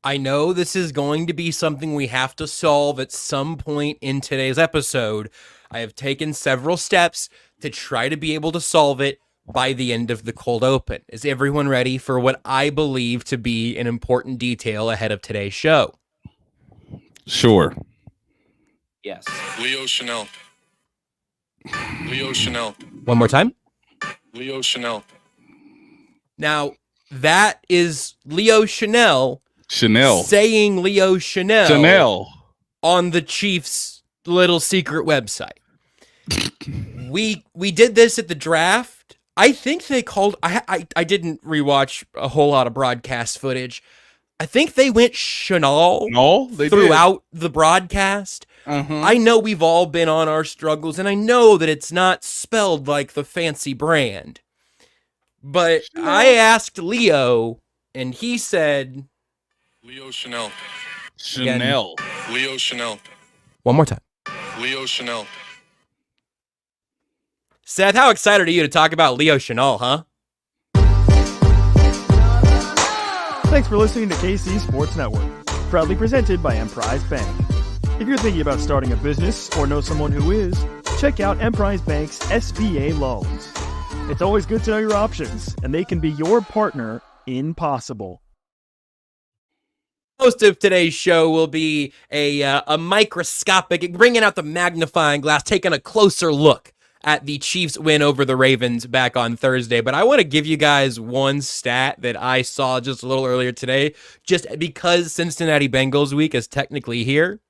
I know this is going to be something we have to solve at some point in today's episode. I have taken several steps to try to be able to solve it by the end of the cold open. Is everyone ready for what I believe to be an important detail ahead of today's show? Sure. Yes. Chenal. Chenal. One more time. Chenal. Now, that is Chenal saying Chenal on the Chiefs' little secret website. We did this at the draft. I think they called. I didn't rewatch a whole lot of broadcast footage. I think they went Chenal throughout the broadcast. I know we've all been on our struggles, and I know that it's not spelled like the fancy brand. But I asked Leo, and he said... Chenal. Chenal. Chenal. One more time. Chenal. Seth, how excited are you to talk about Chenal, huh? Thanks for listening to KC Sports Network, proudly presented by Emprise Bank. If you're thinking about starting a business or know someone who is, check out Emprise Bank's SBA loans. It's always good to know your options, and they can be your partner in possible. Most of today's show will be a microscopic, bringing out the magnifying glass, taking a closer look at the Chiefs' win over the Ravens back on Thursday. But I want to give you guys one stat that I saw just a little earlier today, just because Cincinnati Bengals week is technically here.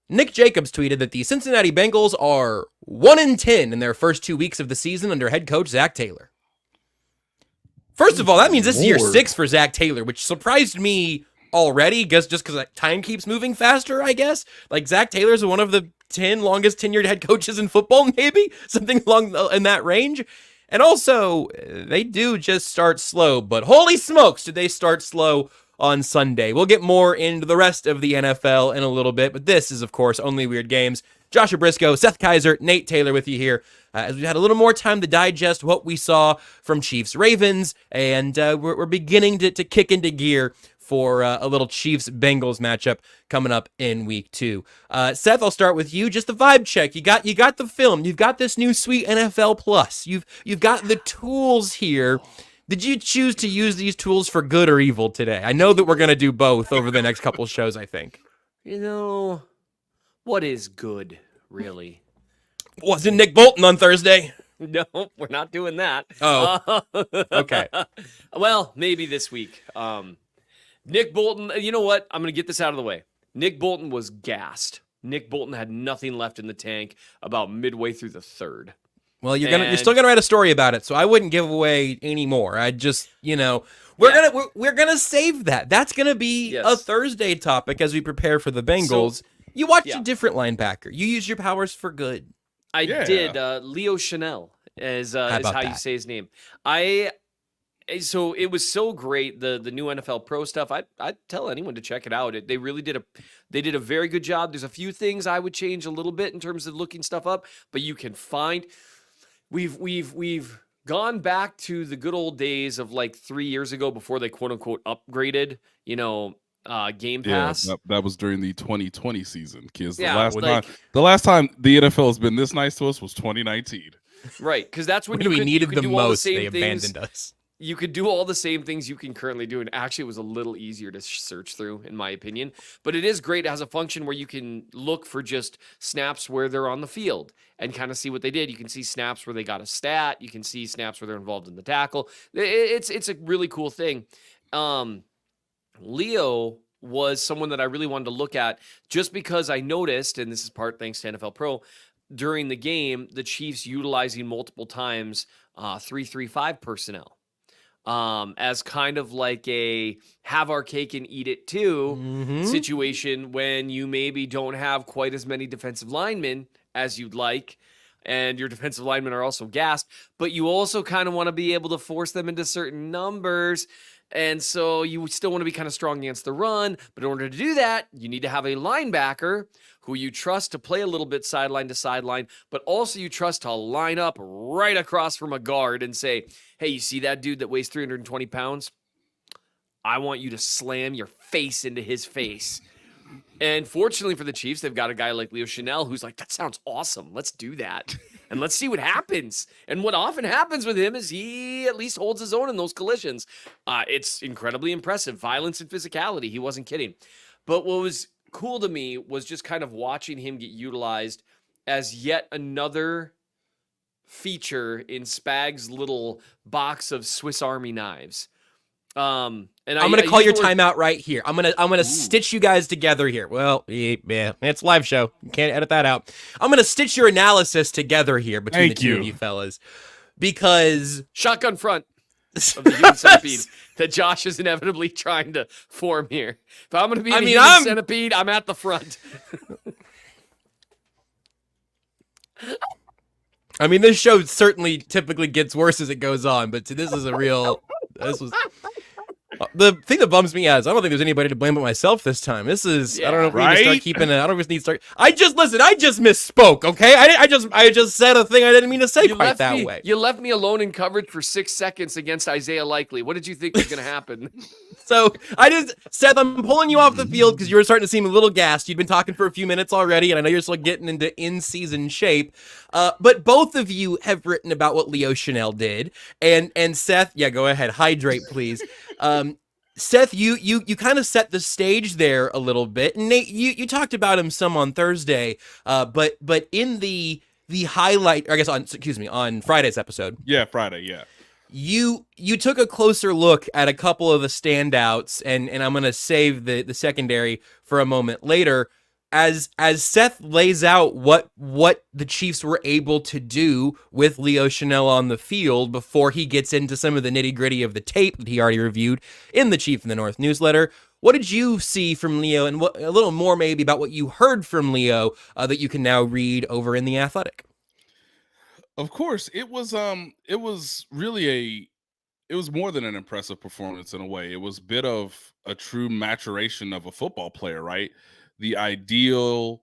Nick Jacobs tweeted that the Cincinnati Bengals are 1-10 in their first 2 weeks of the season under head coach Zach Taylor. First of all, that means this is year 6 for Zach Taylor, which surprised me already, just because time keeps moving faster, I guess. Like, Zach Taylor's one of the 10 longest tenured head coaches in football, maybe? Something along in that range. And also, they do just start slow, but holy smokes, did they start slow on Sunday. We'll get more into the rest of the NFL in a little bit, but this is, of course, Only Weird Games. Joshua Brisco, Seth Keysor, Nate Taylor with you here as we've had a little more time to digest what we saw from Chiefs-Ravens, and we're beginning to kick into gear for a little Chiefs-Bengals matchup coming up in week 2. Seth, I'll start with you. Just the vibe check. You got the film. You've got this new sweet NFL Plus. You've got the tools here. Did you choose to use these tools for good or evil today? I know that we're going to do both over the next couple shows, I think. You know, what is good, really? Wasn't Nick Bolton on Thursday? No, we're not doing that. Oh, okay. Well, maybe this week. Nick Bolton, you know what? I'm going to get this out of the way. Nick Bolton was gassed. Nick Bolton had nothing left in the tank about midway through the third. Well, you're still gonna write a story about it, so I wouldn't give away any more. I just, we're gonna save that. That's gonna be a Thursday topic as we prepare for the Bengals. So, you watched a different linebacker. You use your powers for good. I did. Chenal is how you say his name. So it was so great, the new NFL Pro stuff. I'd tell anyone to check it out. They really did a very good job. There's a few things I would change a little bit in terms of looking stuff up, but you can find. We've gone back to the good old days of like 3 years ago before they quote unquote upgraded, Game Pass. Yeah, that was during the 2020 season, kids. The last time the NFL has been this nice to us was 2019. Right, because that's when we needed the most. They abandoned us. You could do all the same things you can currently do, and actually it was a little easier to search through, in my opinion. But it is great. It has a function where you can look for just snaps where they're on the field and kind of see what they did. You can see snaps where they got a stat. You can see snaps where they're involved in the tackle. It's a really cool thing. Leo was someone that I really wanted to look at just because I noticed, and this is part thanks to NFL Pro, during the game, the Chiefs utilizing multiple times 3-3-5 personnel. As kind of like a have our cake and eat it too situation when you maybe don't have quite as many defensive linemen as you'd like, and your defensive linemen are also gassed, but you also kind of want to be able to force them into certain numbers. And so you still want to be kind of strong against the run, but in order to do that, you need to have a linebacker who you trust to play a little bit sideline to sideline, but also you trust to line up right across from a guard and say, hey, you see that dude that weighs 320 pounds? I want you to slam your face into his face. And fortunately for the Chiefs, they've got a guy like Leo Chenal who's like, that sounds awesome. Let's do that. And let's see what happens. And what often happens with him is he at least holds his own in those collisions. It's incredibly impressive. Violence and physicality. He wasn't kidding. But what was cool to me was just kind of watching him get utilized as yet another feature in Spags' little box of Swiss Army knives. And I'm going to call your timeout right here. I'm going to stitch you guys together here. Well, yeah, it's a live show. You can't edit that out. I'm going to stitch your analysis together here between the two of you fellas, because shotgun front of the human centipede that Josh is inevitably trying to form here. If I'm going to be the human centipede, I'm at the front. I mean, this show certainly typically gets worse as it goes on, but this is the thing that bums me out is I don't think there's anybody to blame but myself this time. This is, I don't know if we need to start keeping it. I don't know if we need to start. I just misspoke, okay? I just said a thing I didn't mean to say quite that way. You left me alone in coverage for 6 seconds against Isaiah Likely. What did you think was going to happen? So Seth, I'm pulling you off the field because you were starting to seem a little gassed. You'd been talking for a few minutes already, and I know you're still getting into in-season shape. But both of you have written about what Leo Chenal did, and Seth, yeah, go ahead, hydrate, please. Seth, you kind of set the stage there a little bit, and Nate, you talked about him some on Thursday, but in the highlight, or I guess on Friday's episode. Yeah, Friday, yeah. You took a closer look at a couple of the standouts, and I'm going to save the secondary for a moment later. As Seth lays out what the Chiefs were able to do with Leo Chenal on the field before he gets into some of the nitty-gritty of the tape that he already reviewed in the Chief in the North newsletter, what did you see from Leo, and a little more maybe about what you heard from Leo that you can now read over in The Athletic? Of course, it was really it was more than an impressive performance in a way. It was a bit of a true maturation of a football player, right? The ideal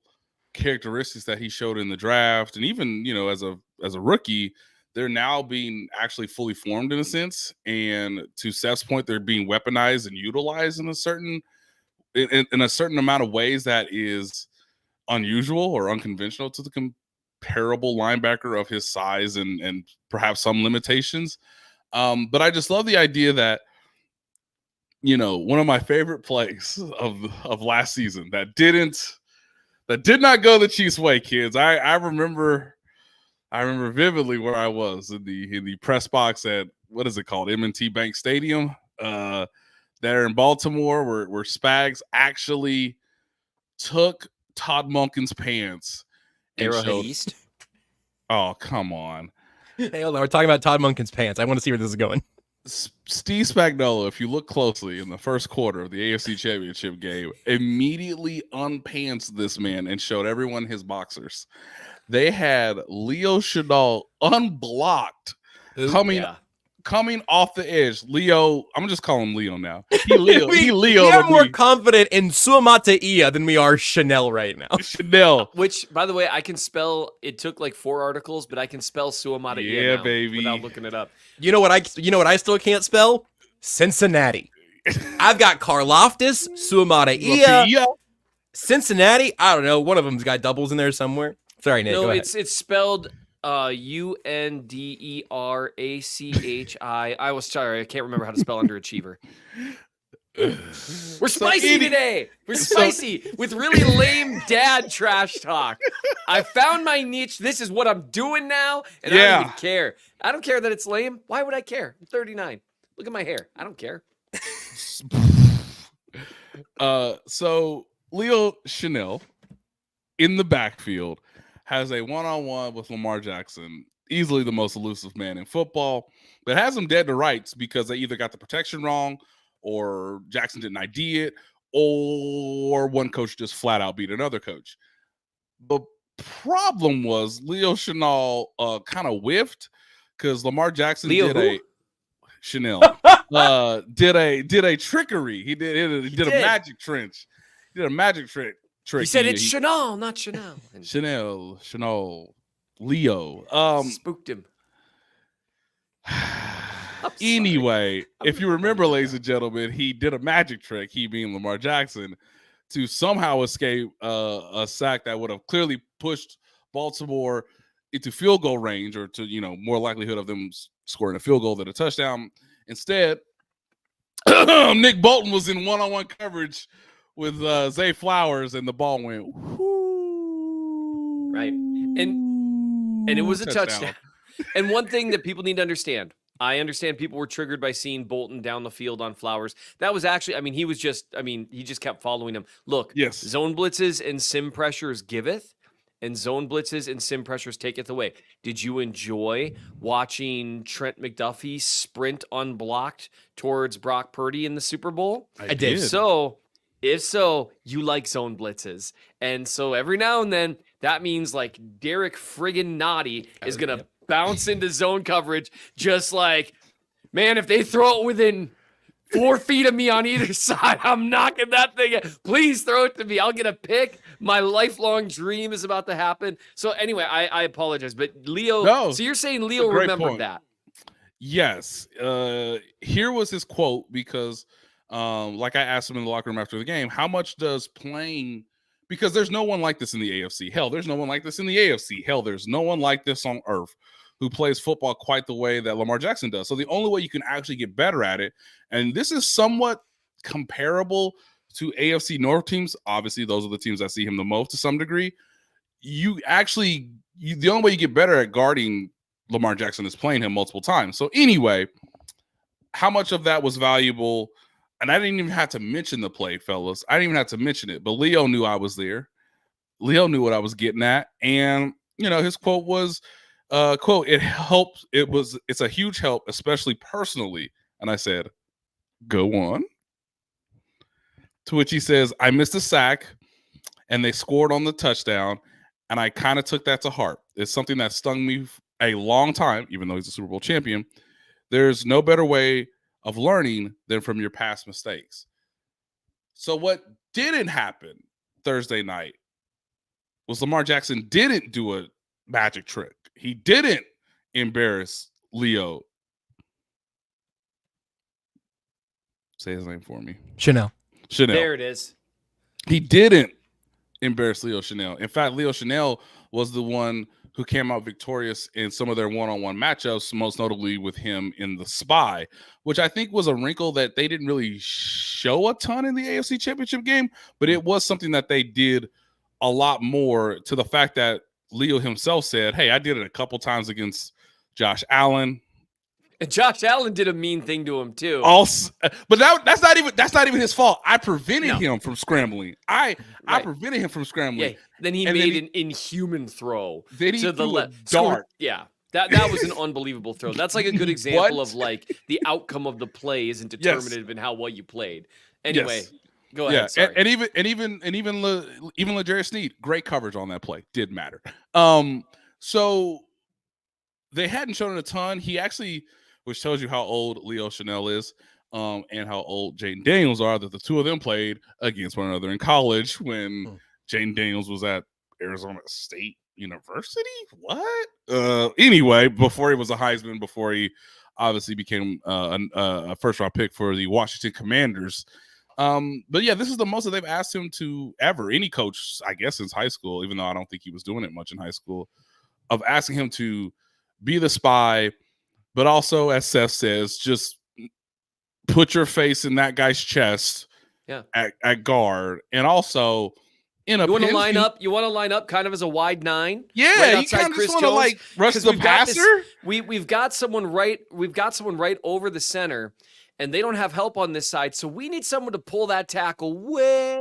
characteristics that he showed in the draft, and even, as a rookie, they're now being actually fully formed in a sense. And to Seth's point, they're being weaponized and utilized in a certain amount of ways that is unusual or unconventional to the comparable linebacker of his size and perhaps some limitations. But I just love the idea that, one of my favorite plays of last season that did not go the Chiefs' way, kids. I remember vividly where I was in the press box at, what is it called, M&T Bank Stadium, there in Baltimore, where Spags actually took Todd Monken's pants. Arrowhead East. Oh, come on. Hey, hold on. We're talking about Todd Monken's pants. I want to see where this is going. Steve Spagnuolo, if you look closely in the first quarter of the AFC Championship game, immediately unpants this man and showed everyone his boxers. They had Leo Chenal unblocked coming off the edge. Leo, I'm gonna just call him Leo now. We are more confident in Suamataia than we are Chenal right now. Chenal, which, by the way, I can spell. It took like 4 articles, but I can spell Suamataia now, baby, without looking it up. You know what I still can't spell? Cincinnati. I've got Karlaftis, Suamataia, Cincinnati. I don't know. One of them's got doubles in there somewhere. Sorry, Nate. No, go ahead. It's spelled UNDERACHI. I was sorry, I can't remember how to spell underachiever. We're spicy today. We're spicy with really lame dad trash talk. I found my niche. This is what I'm doing now, and I don't even care. I don't care that it's lame. Why would I care? I'm 39. Look at my hair. I don't care. So Leo Chenal in the backfield has a one-on-one with Lamar Jackson, easily the most elusive man in football, but has him dead to rights because they either got the protection wrong, or Jackson didn't ID it, or one coach just flat out beat another coach. The problem was Leo Chenal kind of whiffed because Lamar Jackson did a trickery. He did a magic trench. He did a magic trick. He said it's Chenal, not Chenal. Chenal, Leo. Spooked him. Anyway, if you remember, ladies and gentlemen, he did a magic trick, he being Lamar Jackson, to somehow escape a sack that would have clearly pushed Baltimore into field goal range, or to, more likelihood of them scoring a field goal than a touchdown. Instead, Nick Bolton was in one-on-one coverage with Zay Flowers, and the ball went right. And it was a touchdown. And one thing that people need to understand, I understand people were triggered by seeing Bolton down the field on Flowers. That was actually, he just kept following him. Look, yes, zone blitzes and sim pressures giveth, and zone blitzes and sim pressures taketh away. Did you enjoy watching Trent McDuffie sprint unblocked towards Brock Purdy in the Super Bowl? I did. If so, you like zone blitzes. And so every now and then, that means like Derek friggin' Nottie is going to bounce into zone coverage, just like, man, if they throw it within 4 feet of me on either side, I'm knocking that thing. Please throw it to me. I'll get a pick. My lifelong dream is about to happen. So anyway, I apologize. But Leo, so you're saying Leo remembered that? Yes. Here was his quote, because like I asked him in the locker room after the game, how much does playing, because there's no one like this in the AFC. Hell, there's no one like this in the AFC. Hell, there's no one like this on earth who plays football quite the way that Lamar Jackson does. So the only way you can actually get better at it, and this is somewhat comparable to AFC North teams. Obviously, those are the teams that see him the most to some degree. The only way you get better at guarding Lamar Jackson is playing him multiple times. So anyway, how much of that was valuable? And I didn't even have to mention the play, fellas. I didn't even have to mention it, but Leo knew I was there. Leo knew what I was getting at. And, his quote was, quote, "It helps. It's a huge help, especially personally." And I said, "Go on." To which he says, "I missed a sack and they scored on the touchdown. And I kind of took that to heart. It's something that stung me a long time, even though he's a Super Bowl champion. There's no better way of learning than from your past mistakes." So what didn't happen Thursday night was Lamar Jackson didn't do a magic trick. He didn't embarrass Leo. Say his name for me. Chenal. There it is. He didn't embarrass Leo Chenal. In fact, Leo Chenal was the one who came out victorious in some of their one-on-one matchups, most notably with him in the spy, which I think was a wrinkle that they didn't really show a ton in the AFC Championship game, but it was something that they did a lot more, to the fact that Leo himself said, "Hey, I did it a couple times against Josh Allen." And Josh Allen did a mean thing to him too. Also, but that's not even his fault. I prevented him from scrambling. I prevented him from scrambling. Yeah. Then he made an inhuman throw to the left. Dart. Yeah. That was an unbelievable throw. That's like a good example of like the outcome of the play isn't determinative in how well you played. Anyway, go ahead. Sorry. And even L'Jarius Sneed, great coverage on that play. Did matter. So they hadn't shown it a ton. He actually, which tells you how old Leo Chenal is, and how old Jayden Daniels are, that the two of them played against one another in college when Jayden Daniels was at Arizona State University. What? Anyway, before he was a Heisman, before he obviously became a first-round pick for the Washington Commanders. But yeah, this is the most that they've asked him to ever, any coach, I guess, since high school, even though I don't think he was doing it much in high school, of asking him to be the spy, but also, as Seth says, just put your face in that guy's chest at guard. And also, you want to line up kind of as a wide 9. Yeah, right, you kind of just want to like rush the passer. We've got someone right over the center, and they don't have help on this side. So we need someone to pull that tackle way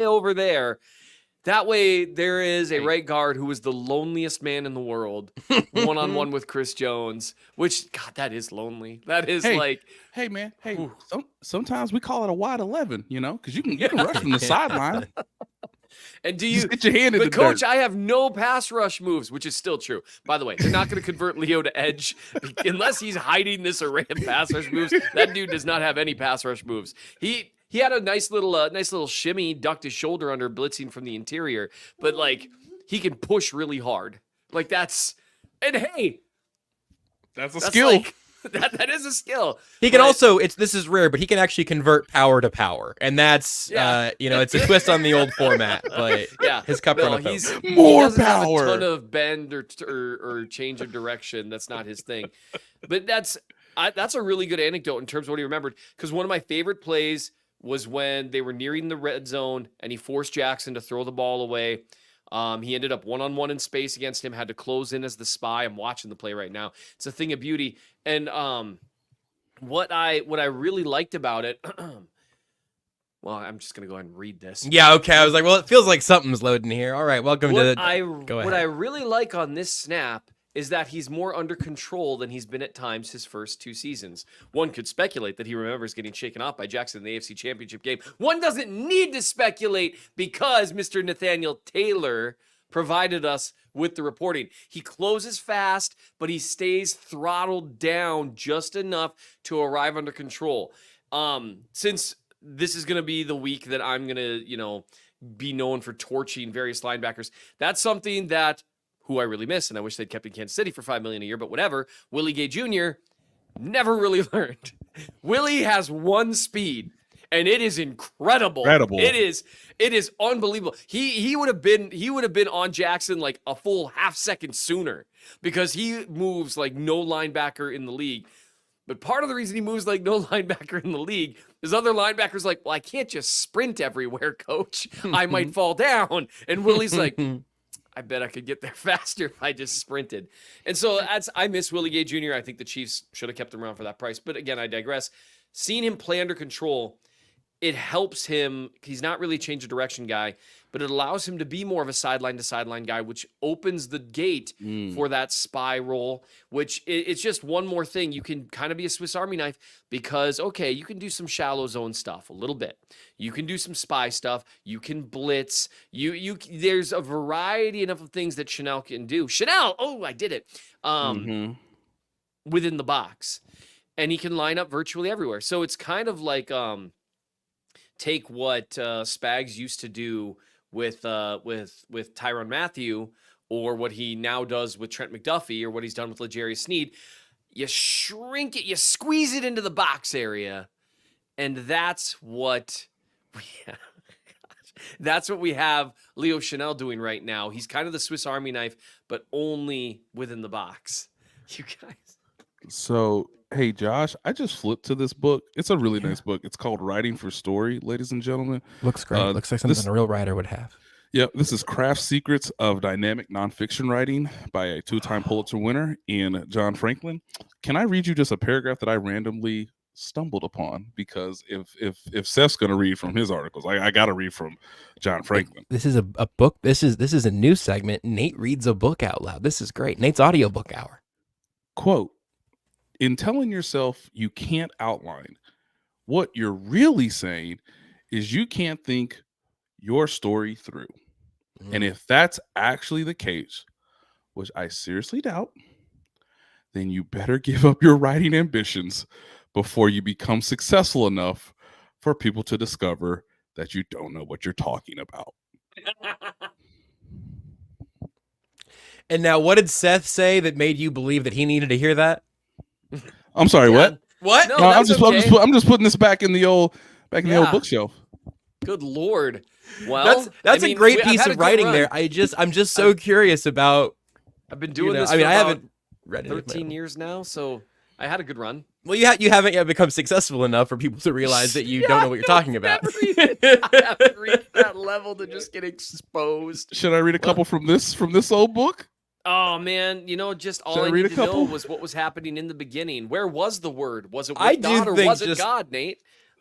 over there. That way, there is a right guard who is the loneliest man in the world, one-on-one with Chris Jones, which, God, that is lonely. That is hey, man, sometimes we call it a wide 11, because you can rush from the sideline. And just get your hand in the Coach, dirt. I have no pass rush moves, which is still true. By the way, they're not going to convert Leo to edge unless he's hiding this array of pass rush moves. That dude does not have any pass rush moves. He had a nice little shimmy, ducked his shoulder under blitzing from the interior, but like he can push really hard. Like that's a skill. That is a skill. He can But- also, this is rare, but he can actually convert power to power. And that's, Yeah. it's a twist on the old format, but Yeah, his cup no, run he More doesn't have a power. ton of bend or change of direction. That's not his thing. But that's a really good anecdote in terms of what he remembered. Because one of my favorite plays was when they were nearing the red zone and he forced Jackson to throw the ball away. He ended up one-on-one in space against him, had to close in as the spy. I'm watching the play right now. It's a thing of beauty. And what I really liked about it, well, I'm just gonna go ahead and read this. yeah, okay. I was like, well, it feels like something's loading here. All right, welcome to the. Go What ahead. I really like on this snap is that he's more under control than he's been at times his first 2 seasons. One could speculate that he remembers getting shaken off by Jackson in the AFC Championship game. One doesn't need to speculate because Mr. Nathaniel Taylor provided us with the reporting. He closes fast, but he stays throttled down just enough to arrive under control. Since this is going to be the week that I'm going to, be known for torching various linebackers, that's something that who I really miss, and I wish they'd kept in Kansas City for $5 million a year, but whatever. Willie Gay Jr. never really learned. Willie has one speed, and it is incredible. It is unbelievable. He would have been on Jackson like a full half second sooner because he moves like no linebacker in the league. But part of the reason he moves like no linebacker in the league is other linebackers like, well, I can't just sprint everywhere, coach. I might fall down. And Willie's like, I bet I could get there faster if I just sprinted. And so I miss Willie Gay Jr. I think the Chiefs should have kept him around for that price. But again, I digress. Seeing him play under control, it helps him. He's not really a change of direction guy, but it allows him to be more of a sideline to sideline guy, which opens the gate for that spy role, which it's just one more thing. You can kind of be a Swiss Army knife because, okay, you can do some shallow zone stuff a little bit. You can do some spy stuff. You can blitz. There's a variety of things that Chenal can do. Chenal, oh, I did it. Within the box. And he can line up virtually everywhere. So it's kind of like take what Spags used to do with Tyrann Mathieu, or what he now does with Trent McDuffie, or what he's done with L'Jarius Sneed. You shrink it, you squeeze it into the box area, and that's what we have Leo Chenal doing right now. He's kind of the Swiss Army knife, but only within the box. You guys. So, hey, Josh, I just flipped to this book. It's a really nice book. It's called Writing for Story, ladies and gentlemen. Looks great. Looks like something a real writer would have. Yep, this is Craft Secrets of Dynamic Nonfiction Writing by a 2-time Pulitzer winner in John Franklin. Can I read you just a paragraph that I randomly stumbled upon? Because if Seth's going to read from his articles, I got to read from John Franklin. This is a book. This is a new segment. Nate reads a book out loud. This is great. Nate's audiobook hour. Quote, in telling yourself you can't outline, what you're really saying is you can't think your story through. And if that's actually the case, which I seriously doubt, then you better give up your writing ambitions before you become successful enough for people to discover that you don't know what you're talking about. And now, what did Seth say that made you believe that he needed to hear that? I'm sorry, what? What? No, I'm that's just okay. I'm just putting this back in the old bookshelf. Good Lord. Well, that's a great I've piece had a of good writing run. there. I'm just so curious about. I've been doing this. I mean, for I about haven't read it. 13 years now, so I had a good run. Well, you haven't yet become successful enough for people to realize that you don't know what you're talking about. I haven't reached that level to just get exposed. Should I read a couple from this old book? Oh man, just all Should I I read a needed to know couple? was what was happening in the begining. Where was the word? Was it I with do God or think was it just- God, Nate?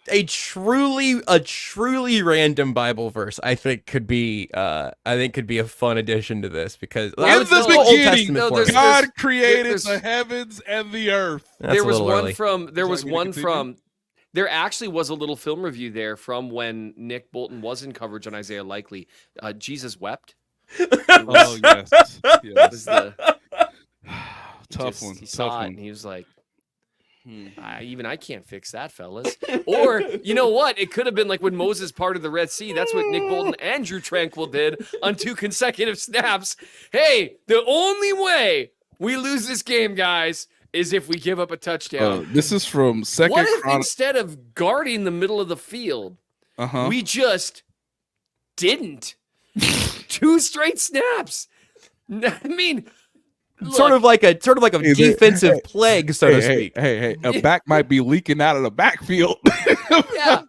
A truly random Bible verse, I think could be a fun addition to this, because I In would the still Old beginning, Testament no, for there's- me. God created there's- the heavens and the earth. That's there a was little one early. from there Would was you like me to one continue? from there actually was a little film review there from when Nick Bolton was in coverage on Isaiah Likely. Jesus wept. Oh yes, Was yes. the Tough one. He Tough saw it one. and he was like, I can't fix that, fellas. Or, you know what? It could have been like when Moses parted the Red Sea. That's what Nick Bolton and Drew Tranquil did on 2 consecutive snaps. Hey, the only way we lose this game, guys, is if we give up a touchdown. This is from second. What if instead of guarding the middle of the field, we just didn't? 2 straight snaps. I mean, sort of like a defensive plague, so to speak. Hey, a back might be leaking out of the backfield. Yeah,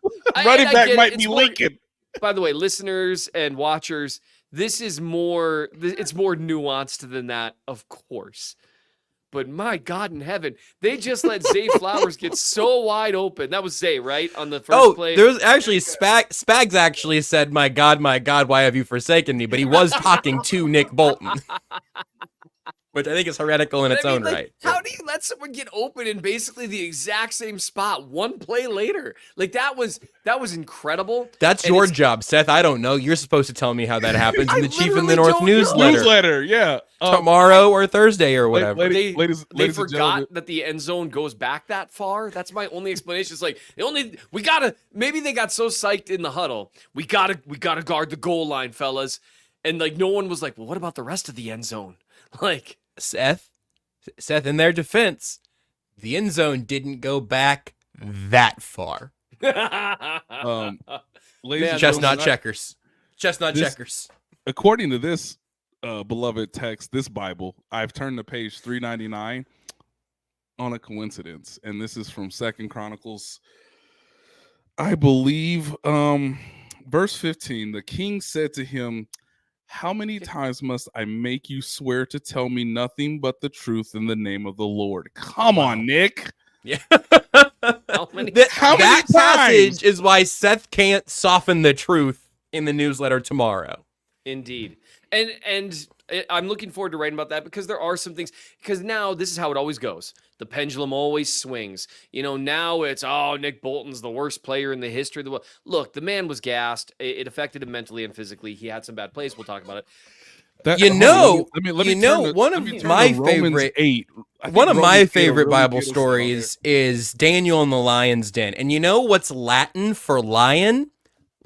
running back might it's be leaking. By the way, listeners and watchers, this is more. It's more nuanced than that, of course. But my God in heaven, they just let Zay Flowers get so wide open. That was Zay, right? On the first play. There was actually Spags actually said, my God, why have you forsaken me? But he was talking to Nick Bolton. Which I think is heretical in its own right. How do you let someone get open in basically the exact same spot 1 play later? Like that was incredible. That's your job, Seth. I don't know. You're supposed to tell me how that happens in the Chief in the North newsletter. Yeah. Tomorrow or Thursday or whatever. They forgot that the end zone goes back that far. That's my only explanation. It's like maybe they got so psyched in the huddle. We gotta guard the goal line, fellas. And like no one was like, well, what about the rest of the end zone? Like Seth, in their defense, the end zone didn't go back that far. Chestnut checkers. According to this beloved text, this Bible, I've turned to page 399 on a coincidence, and this is from 2 Chronicles, I believe, verse 15. The king said to him, how many times must I make you swear to tell me nothing but the truth in the name of the Lord? Come on, Nick. Yeah. How many that passage is why Seth can't soften the truth in the newsletter tomorrow. Indeed. And I'm looking forward to writing about that because there are some things, because now this is how it always goes. The pendulum always swings. Now it's, Nick Bolton's the worst player in the history of the world. Look, the man was gassed. It affected him mentally and physically. He had some bad plays. We'll talk about it. One of my favorite Bible stories is Daniel in the lion's den. And you know what's Latin for lion?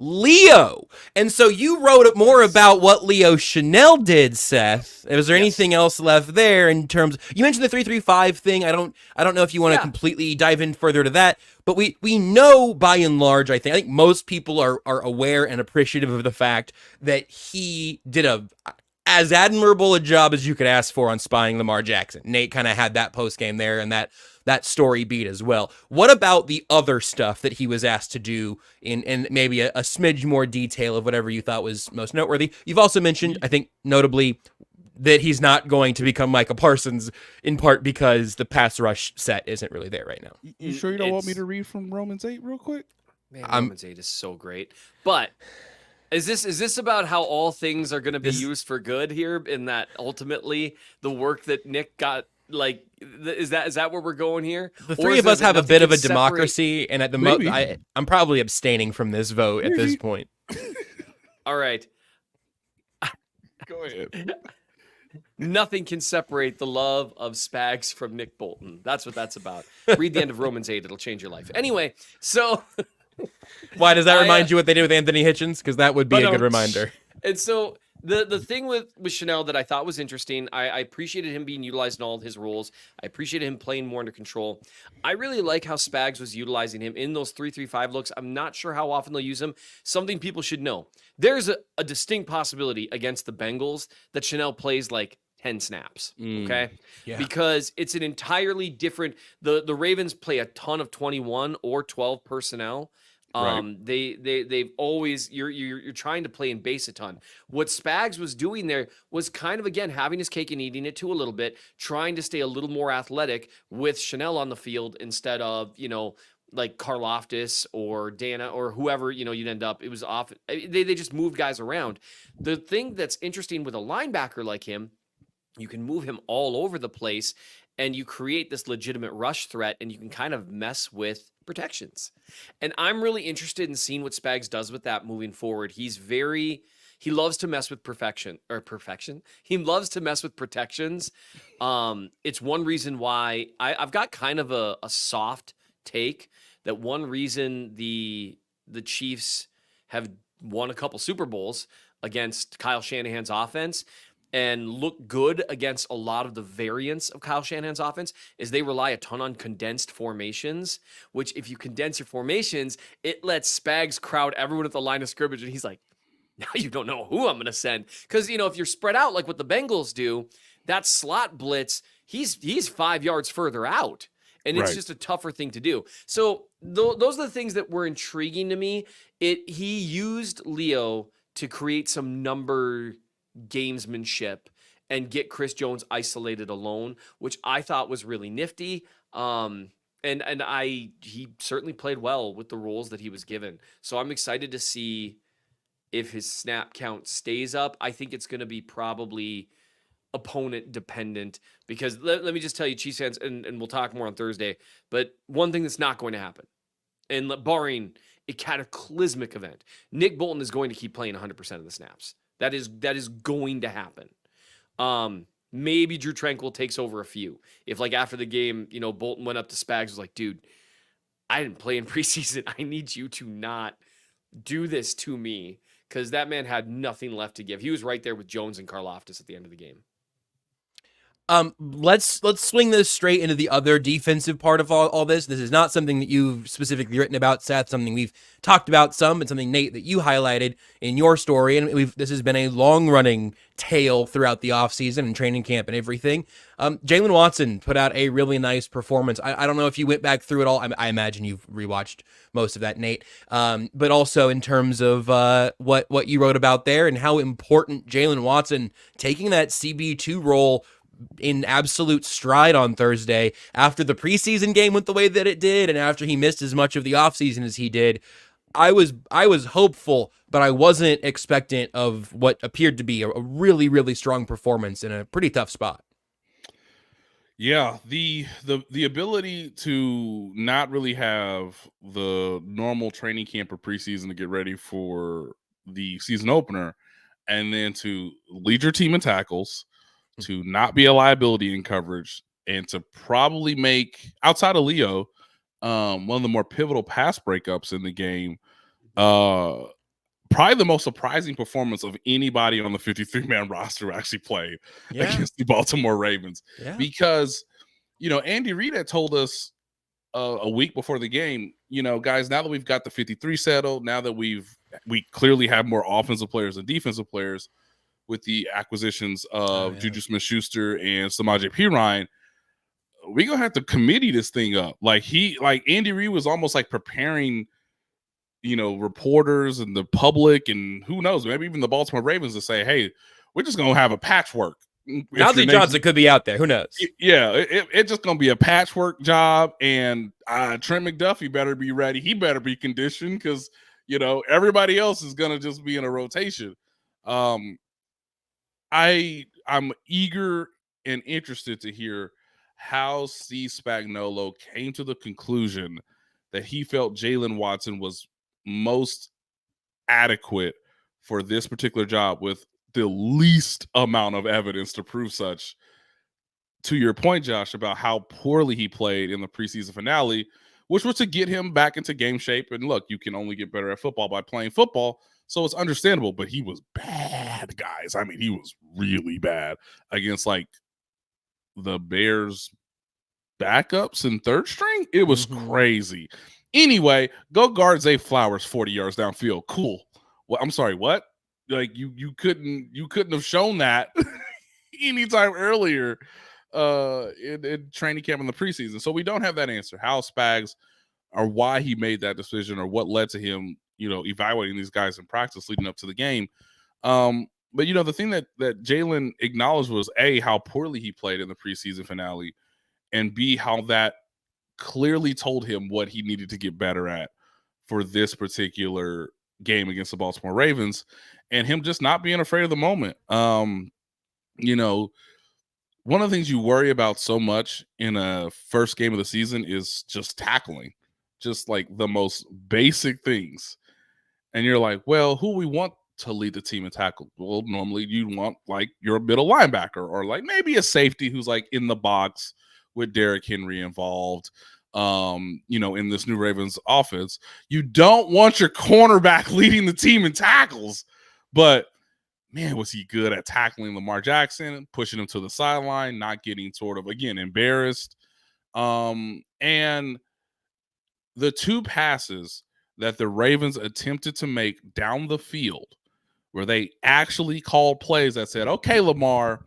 Leo. And so you wrote more about what Leo Chenal did, Seth. Was there anything else left there in terms you mentioned the 3-3-5 thing. I don't know if you want to completely dive in further to that, but we know by and large, I think most people are aware and appreciative of the fact that he did as admirable a job as you could ask for on spying Lamar Jackson. Nate kind of had that post game there and that story beat as well. What about the other stuff that he was asked to do in maybe a smidge more detail of whatever you thought was most noteworthy? You've also mentioned, I think, notably, that he's not going to become Micah Parsons, in part because the pass rush set isn't really there right now. You sure you don't want me to read from Romans 8 real quick? Man, Romans 8 is so great. But is this about how all things are going to be used for good here, in that ultimately the work that Nick got, like, is that where we're going here? The three of us have a bit of a democracy, and at the I'm probably abstaining from this vote at this point. All right. Go ahead. Nothing can separate the love of Spags from Nick Bolton. That's what that's about. Read the end of Romans 8. It'll change your life. Anyway, so... Why does that remind you what they did with Anthony Hitchens? Because that would be a good reminder. And so the thing with Chenal that I thought was interesting, I appreciated him being utilized in all of his roles. I appreciated him playing more under control. I really like how Spags was utilizing him in those 3-3-5 looks. I'm not sure how often they'll use him. Something people should know. There's a distinct possibility against the Bengals that Chenal plays like 10 snaps, okay? Yeah. Because it's an entirely different... The Ravens play a ton of 21 or 12 personnel. Right. They've always, you're trying to play in base a ton. What Spags was doing there was kind of, again, having his cake and eating it too a little bit, trying to stay a little more athletic with Chenal on the field instead of, like Karlaftis or Dana or whoever, you'd end up. It was off. They just moved guys around. The thing that's interesting with a linebacker like him, you can move him all over the place and you create this legitimate rush threat, and you can kind of mess with protections. And I'm really interested in seeing what Spags does with that moving forward. He loves to mess with perfection. He loves to mess with protections. It's one reason why I've got kind of a soft take that one reason the Chiefs have won a couple Super Bowls against Kyle Shanahan's offense and look good against a lot of the variants of Kyle Shanahan's offense is they rely a ton on condensed formations, which if you condense your formations, it lets Spags crowd everyone at the line of scrimmage. And he's like, now you don't know who I'm going to send. Because, if you're spread out like what the Bengals do, that slot blitz, he's 5 yards further out. And it's just a tougher thing to do. So those are the things that were intriguing to me. He used Leo to create some number gamesmanship and get Chris Jones isolated alone, which I thought was really nifty. He certainly played well with the roles that he was given. So I'm excited to see if his snap count stays up. I think it's going to be probably opponent dependent, because let me just tell you, Chiefs fans, and we'll talk more on Thursday, but one thing that's not going to happen, and barring a cataclysmic event, Nick Bolton is going to keep playing 100% of the snaps. That is going to happen. Maybe Drew Tranquill takes over a few. If like after the game, Bolton went up to Spags, was like, dude, I didn't play in preseason. I need you to not do this to me, because that man had nothing left to give. He was right there with Jones and Karlaftis at the end of the game. Let's swing this straight into the other defensive part of all this. This is not something that you've specifically written about, Seth, something we've talked about some, and something, Nate, that you highlighted in your story. And this has been a long-running tale throughout the offseason and training camp and everything. Jaylen Watson put out a really nice performance. I don't know if you went back through it all. I imagine you've rewatched most of that, Nate. But also in terms of what you wrote about there and how important Jaylen Watson taking that CB2 role in absolute stride on Thursday after the preseason game went the way that it did, and after he missed as much of the offseason as he did. I was hopeful, but I wasn't expectant of what appeared to be a really, really strong performance in a pretty tough spot. Yeah, the ability to not really have the normal training camp or preseason to get ready for the season opener, and then to lead your team in tackles, to not be a liability in coverage, and to probably make, outside of Leo, one of the more pivotal pass breakups in the game. Probably the most surprising performance of anybody on the 53-man roster who actually played against the Baltimore Ravens. Yeah. Because, Andy Reid had told us a week before the game, guys, now that we've got the 53 settled, now that we clearly have more offensive players and defensive players, with the acquisitions of Juju Smith-Schuster and Samaje Perine, we're going to have to committee this thing up. Like Andy Reid was almost like preparing, reporters and the public and who knows, maybe even the Baltimore Ravens to say, hey, we're just going to have a patchwork. Nazi Johnson could be out there. Who knows? Yeah, it's just going to be a patchwork job. And Trent McDuffie better be ready. He better be conditioned because, everybody else is going to just be in a rotation. I'm eager and interested to hear how Steve Spagnuolo came to the conclusion that he felt Jaylen Watson was most adequate for this particular job with the least amount of evidence to prove such. To your point, Josh, about how poorly he played in the preseason finale, which was to get him back into game shape. And look, you can only get better at football by playing football. So it's understandable, but he was bad, guys. I mean, he was really bad against like the Bears backups and third string. It was crazy. Anyway, go guard Zay Flowers 40 yards downfield. Cool. Well, I'm sorry, what? Like you couldn't have shown that anytime earlier in training camp in the preseason. So we don't have that answer. How Spags or why he made that decision or what led to him evaluating these guys in practice leading up to the game. But, the thing that Jaylen acknowledged was A, how poorly he played in the preseason finale, and B, how that clearly told him what he needed to get better at for this particular game against the Baltimore Ravens, and him just not being afraid of the moment. One of the things you worry about so much in a first game of the season is just tackling, just like the most basic things. And you're like, well, who we want to lead the team in tackle? Well, normally you'd want like your middle linebacker or like maybe a safety who's like in the box with Derrick Henry involved, in this new Ravens offense. You don't want your cornerback leading the team in tackles. But man, was he good at tackling Lamar Jackson, pushing him to the sideline, not getting sort of, again, embarrassed. And the two passes that the Ravens attempted to make down the field, where they actually called plays that said, okay, Lamar,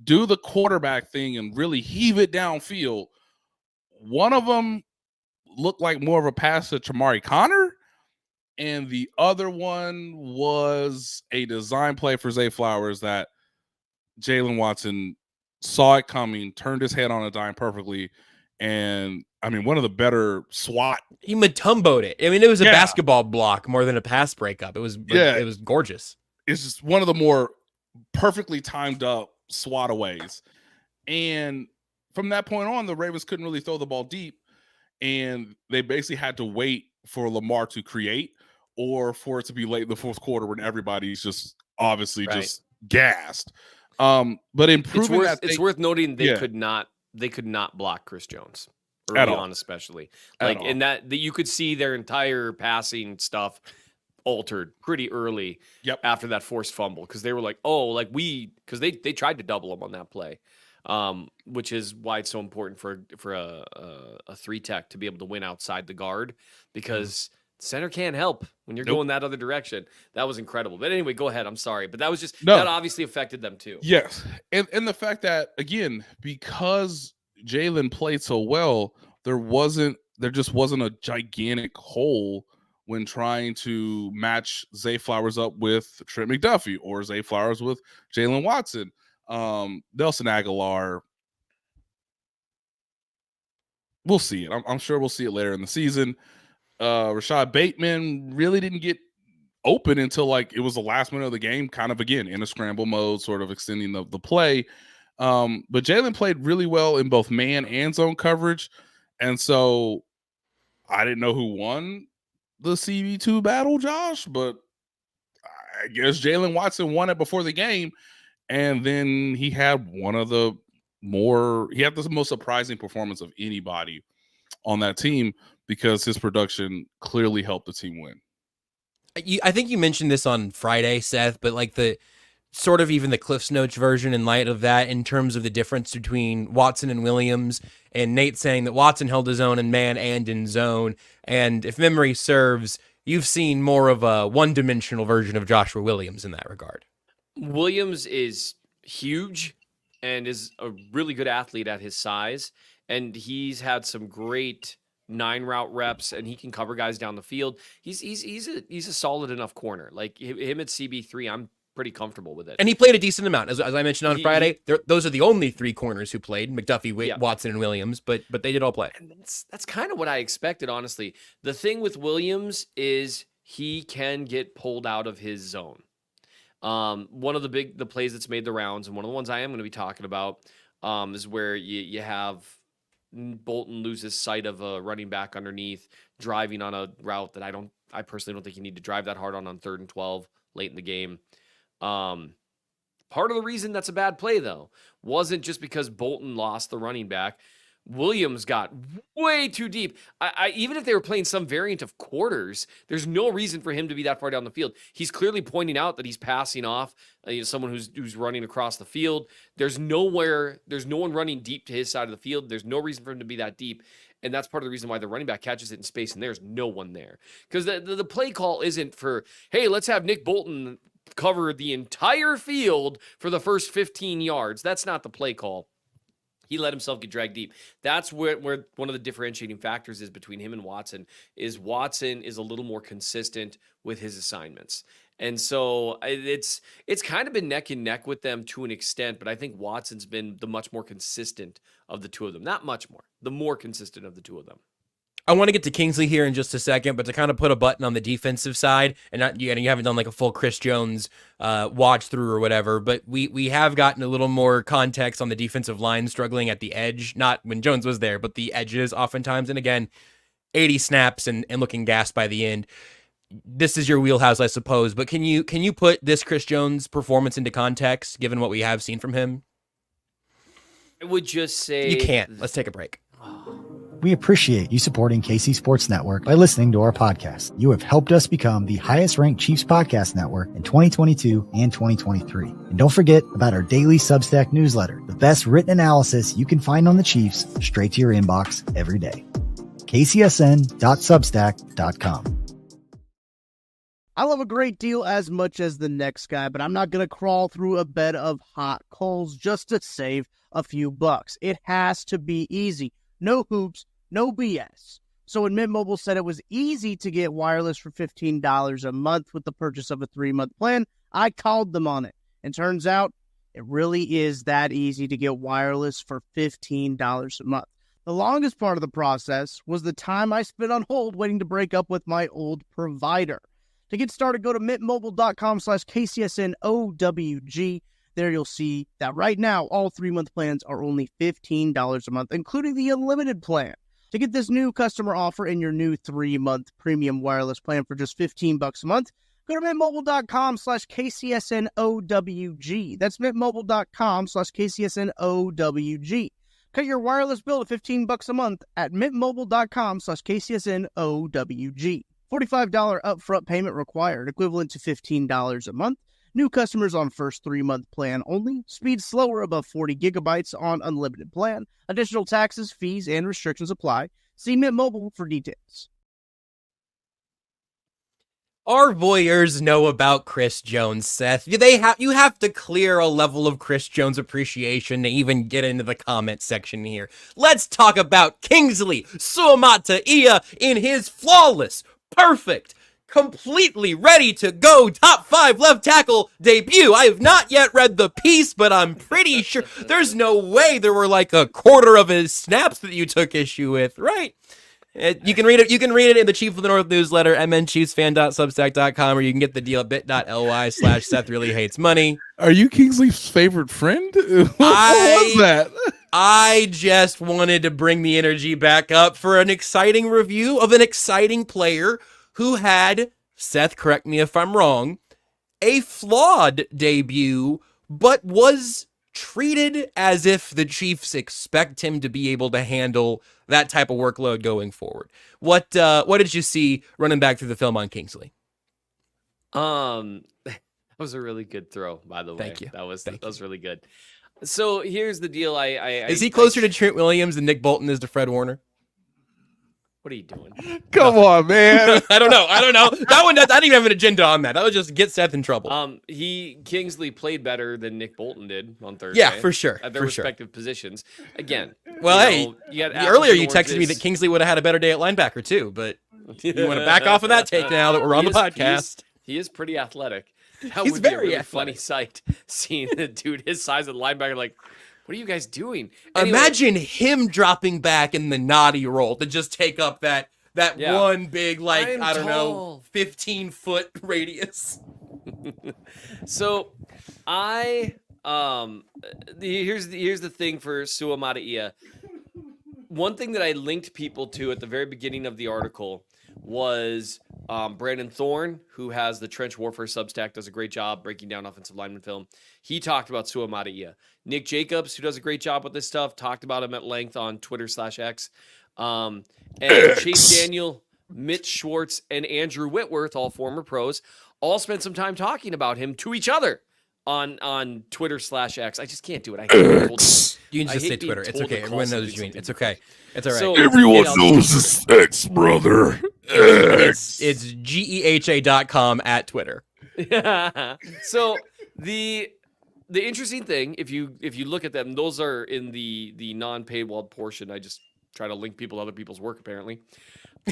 do the quarterback thing and really heave it downfield. One of them looked like more of a pass to Chamari Connor, and the other one was a design play for Zay Flowers that Jaylen Watson saw it coming, turned his head on a dime perfectly, and I mean, one of the better SWAT. He Matumbo'd it. I mean, it was a basketball block more than a pass breakup. It was gorgeous. It's just one of the more perfectly timed up swataways. And from that point on, the Ravens couldn't really throw the ball deep, and they basically had to wait for Lamar to create or for it to be late in the fourth quarter when everybody's just obviously just gassed. But improving it's worth noting they could not block Chris Jones early on, especially in that you could see their entire passing stuff altered pretty early after that forced fumble, because they were like, because they tried to double him on that play, which is why it's so important for a 3-tech to be able to win outside the guard, because center can't help when you're going that other direction. That was incredible. But anyway, go ahead. I'm sorry, but that was just that obviously affected them too. Yes, and the fact that, again, because Jaylen played so well, there just wasn't a gigantic hole when trying to match Zay Flowers up with Trent McDuffie or Zay Flowers with Jaylen Watson. Nelson Aguilar, we'll see it. I'm sure we'll see it later in the season. Rashad Bateman really didn't get open until like it was the last minute of the game, kind of again in a scramble mode, sort of extending the play. But Jaylen played really well in both man and zone coverage. And so I didn't know who won the CB2 battle, Josh, but I guess Jaylen Watson won it before the game. And then he had the most surprising performance of anybody on that team, because his production clearly helped the team win. I think you mentioned this on Friday, Seth, but like the sort of even the Cliff's Notes version in light of that, in terms of the difference between Watson and Williams, and Nate saying that Watson held his own in man and in zone. And if memory serves, you've seen more of a one-dimensional version of Joshua Williams in that regard. Williams is huge and is a really good athlete at his size. And he's had some great 9-route reps, and he can cover guys down the field. He's a solid enough corner. Like him at CB3, I'm pretty comfortable with it. And he played a decent amount, as I mentioned on Friday. Those are the only 3 corners who played: McDuffie, Watson, and Williams. But they did all play. And that's kind of what I expected, honestly. The thing with Williams is he can get pulled out of his zone. One of the plays that's made the rounds, and one of the ones I am going to be talking about, is where you have Bolton loses sight of a running back underneath, driving on a route that I personally don't think you need to drive that hard on 3rd and 12 late in the game. Part of the reason that's a bad play, though, wasn't just because Bolton lost the running back. Williams got way too deep. Even if they were playing some variant of quarters, there's no reason for him to be that far down the field. He's clearly pointing out that he's passing off someone who's running across the field. There's no one running deep to his side of the field. There's no reason for him to be that deep. And that's part of the reason why the running back catches it in space and there's no one there. Because the play call isn't for, hey, let's have Nick Bolton cover the entire field for the first 15 yards. That's not the play call. He let himself get dragged deep. That's where one of the differentiating factors is between him and Watson is a little more consistent with his assignments. And so it's kind of been neck and neck with them to an extent, but I think Watson's been the much more consistent of the two of them. Not much more, the more consistent of the two of them. I want to get to Kingsley here in just a second, but to kind of put a button on the defensive side, and you haven't done like a full Chris Jones watch through or whatever, but we have gotten a little more context on the defensive line struggling at the edge, not when Jones was there, but the edges oftentimes. And again, 80 snaps and looking gassed by the end. This is your wheelhouse, I suppose, but can you put this Chris Jones performance into context, given what we have seen from him? I would just say... You can't. Let's take a break. We appreciate you supporting KC Sports Network by listening to our podcast. You have helped us become the highest-ranked Chiefs podcast network in 2022 and 2023. And don't forget about our daily Substack newsletter, the best written analysis you can find on the Chiefs straight to your inbox every day. kcsn.substack.com. I love a great deal as much as the next guy, but I'm not going to crawl through a bed of hot coals just to save a few bucks. It has to be easy. No hoops, no BS. So when Mint Mobile said it was easy to get wireless for $15 a month with the purchase of a 3-month plan, I called them on it. And turns out, it really is that easy to get wireless for $15 a month. The longest part of the process was the time I spent on hold waiting to break up with my old provider. To get started, go to mintmobile.com/KCSNOWG. There you'll see that right now, all 3-month plans are only $15 a month, including the unlimited plan. To get this new customer offer and your new 3-month premium wireless plan for just $15 a month, go to mintmobile.com/KCSNOWG. That's mintmobile.com/KCSNOWG. Cut your wireless bill to $15 a month at mintmobile.com/KCSNOWG. $45 upfront payment required, equivalent to $15 a month. New customers on first 3-month plan only. Speed slower above 40 gigabytes on unlimited plan. Additional taxes, fees, and restrictions apply. See Mint Mobile for details. Our voyeurs know about Chris Jones, Seth. You have to clear a level of Chris Jones appreciation to even get into the comment section here. Let's talk about Kingsley Suamataia in his flawless, perfect, completely ready to go top 5 left tackle debut. I have not yet read the piece, but I'm pretty sure there's no way there were like a quarter of his snaps that you took issue with, right? You can read it. You can read it in the Chief of the North newsletter, mnchiefsfan.substack.com, or you can get the deal at bit.ly/Seth really hates money. Are you Kingsley's favorite friend? What was that? I just wanted to bring the energy back up for an exciting review of an exciting player who had, Seth, correct me if I'm wrong, a flawed debut, but was treated as if the Chiefs expect him to be able to handle that type of workload going forward. What did you see running back through the film on Kingsley? That was a really good throw, by the way. Thank you. That was really good. So here's the deal. Is he closer to Trent Williams than Nick Bolton is to Fred Warner? What are you doing? Come on, man. I don't know. That one, I didn't even have an agenda on that. That would just get Seth in trouble. Kingsley played better than Nick Bolton did on Thursday. Yeah, for sure. At their respective positions. Again. Well, earlier you texted me that Kingsley would have had a better day at linebacker too, but you want to back off of that take now that we're on the podcast. He is pretty athletic. That He's would be very a really athletic. funny sight, seeing the dude his size at linebacker like, what are you guys doing? Anyway, Imagine him dropping back in the naughty roll to just take up that one big, like, I don't know, 15-foot radius. So here's the thing for Suamataia. One thing that I linked people to at the very beginning of the article was Brandon Thorne, who has the Trench Warfare Substack, does a great job breaking down offensive lineman film. He talked about Suamataia. Nick Jacobs, who does a great job with this stuff, talked about him at length on Twitter/X. And Chase Daniel, Mitch Schwartz, and Andrew Whitworth, all former pros, all spent some time talking about him to each other on Twitter/X. I just can't do it. I hate being told to- You can I just hate say being Twitter. It's told to okay. call Everyone knows something what you mean. something It's okay. It's all right. So- Everyone I'll knows this X, brother. X. It's GEHA.com at Twitter. So the interesting thing, if you look at them, those are in the non-paywall portion. I just try to link people to other people's work, apparently.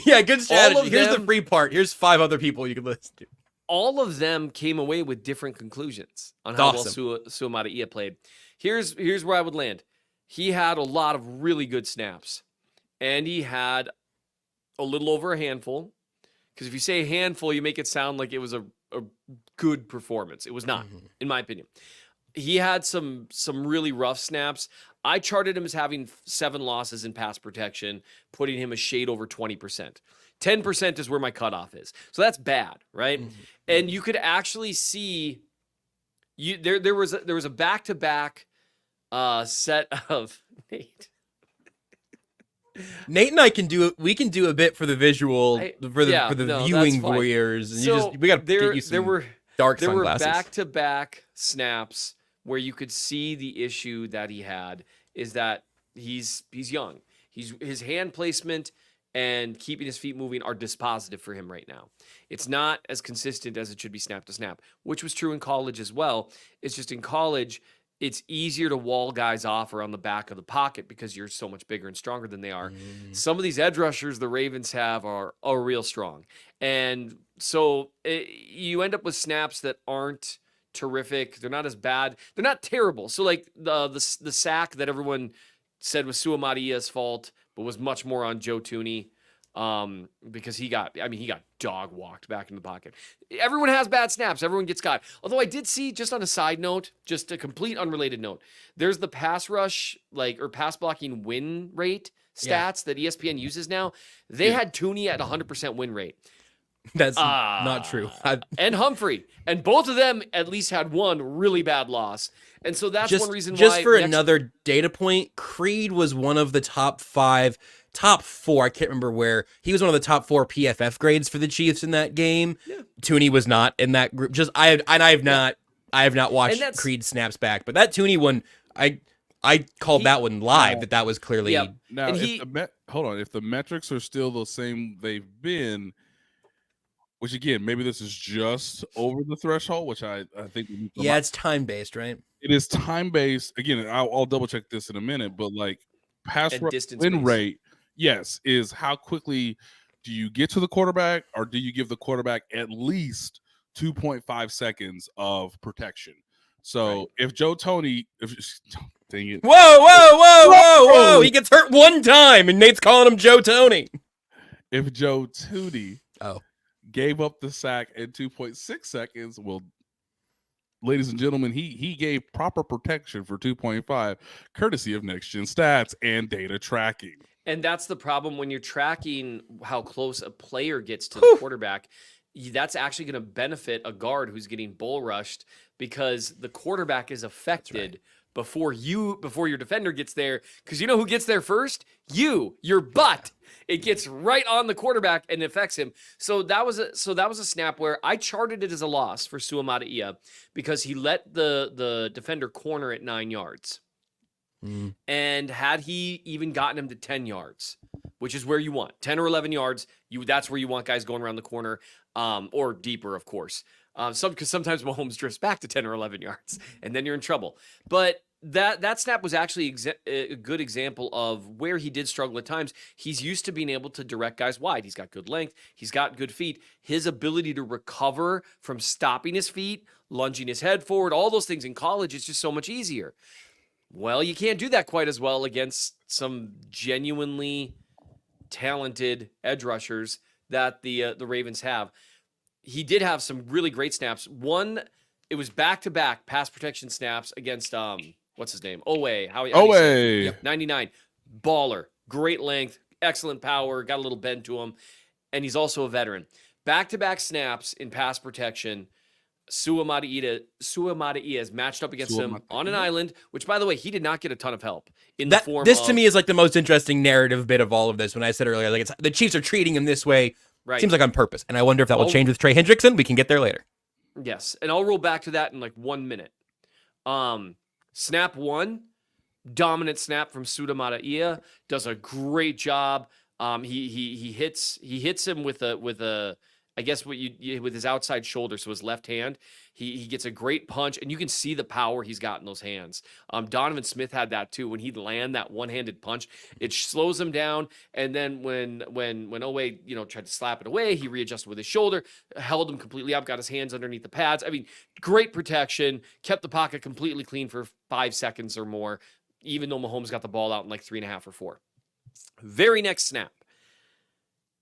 Yeah, good strategy. of Here's the them- free part. Here's 5 other people you can listen to. All of them came away with different conclusions on how Awesome. well Suamataia played. Here's where I would land. He had a lot of really good snaps, and he had a little over a handful. Because if you say a handful, you make it sound like it was a good performance. It was not, in my opinion. He had some really rough snaps. I charted him as having 7 losses in pass protection, putting him a shade over 20%. 10% is where my cutoff is. So that's bad, right? And you could actually see there was a back-to-back set of Nate. Nate and I can do it. We can do a bit for the visual, for the that's viewing fine. voyeurs. And So we got to get you some dark there sunglasses. were back-to-back snaps where you could see the issue that he had is that he's young. His hand placement and keeping his feet moving are dispositive for him right now. It's not as consistent as it should be snap to snap, which was true in college as well. It's just in college, it's easier to wall guys off around the back of the pocket because you're so much bigger and stronger than they are. Some of these edge rushers the Ravens have are real strong. And so you end up with snaps that aren't terrific. They're not as bad. They're not terrible. So like the sack that everyone said was Suamataia's fault, but was much more on Joe Thuney because he got dog walked back in the pocket. Everyone has bad snaps. Everyone gets caught. Although I did see, just on a side note, just a complete unrelated note, there's the pass rush or pass blocking win rate stats that ESPN uses now. They had Thuney at 100% win rate. That's not true. And Humphrey. And both of them at least had one really bad loss. And so that's one reason why. Just for another data point, Creed was one of the top 4, I can't remember where. He was one of the top 4 PFF grades for the Chiefs in that game. Yeah. Thuney was not in that group. I have not watched Creed snaps back, but that Thuney one, I called that one live. That was clearly. Yeah. Now, if the metrics are still the same they've been, which again, maybe this is just over the threshold, which I think. It's time-based, right? It is time-based. Again, I'll double-check this in a minute, but like pass rush win rate, yes, is how quickly do you get to the quarterback, or do you give the quarterback at least 2.5 seconds of protection? So if Joe Thuney, dang it. Whoa. He gets hurt one time, and Nate's calling him Joe Thuney. If Joe Thuney gave up the sack in 2.6 seconds, well, ladies and gentlemen, he gave proper protection for 2.5, courtesy of Next Gen Stats and data tracking. And that's the problem when you're tracking how close a player gets to the quarterback. That's actually going to benefit a guard who's getting bull rushed because the quarterback is affected before your defender gets there. Because you know who gets there first? Your butt. It gets right on the quarterback and affects him. So that was a snap where I charted it as a loss for Suamataia because he let the defender corner at 9 yards. And had he even gotten him to 10 yards, which is where you want 10 or 11 yards, that's where you want guys going around the corner, or deeper, of course. Because sometimes Mahomes drifts back to 10 or 11 yards, and then you're in trouble. But that snap was actually a good example of where he did struggle at times. He's used to being able to direct guys wide. He's got good length. He's got good feet. His ability to recover from stopping his feet, lunging his head forward, all those things in college is just so much easier. Well, you can't do that quite as well against some genuinely talented edge rushers that the Ravens have. He did have some really great snaps. One, it was back-to-back pass protection snaps against what's his name? Owe. 99. Baller. Great length, excellent power, got a little bend to him, and he's also a veteran. Back-to-back snaps in pass protection. Suamataia is matched up against him on an island, which, by the way, he did not get a ton of help in the form to me is like the most interesting narrative bit of all of this. When I said earlier, like the Chiefs are treating him this way, seems like on purpose, and I wonder if that will change with Trey Hendrickson. We can get there later. Yes, and I'll roll back to that in like 1 minute. Snap 1, dominant snap from Suamataia, does a great job. He hits him with a I guess with his outside shoulder, so his left hand, he gets a great punch, and you can see the power he's got in those hands. Donovan Smith had that too. When he'd land that one-handed punch, it slows him down. And then when Owe tried to slap it away, he readjusted with his shoulder, held him completely up, got his hands underneath the pads. I mean, great protection, kept the pocket completely clean for 5 seconds or more, even though Mahomes got the ball out in like 3.5 or 4. Very next snap,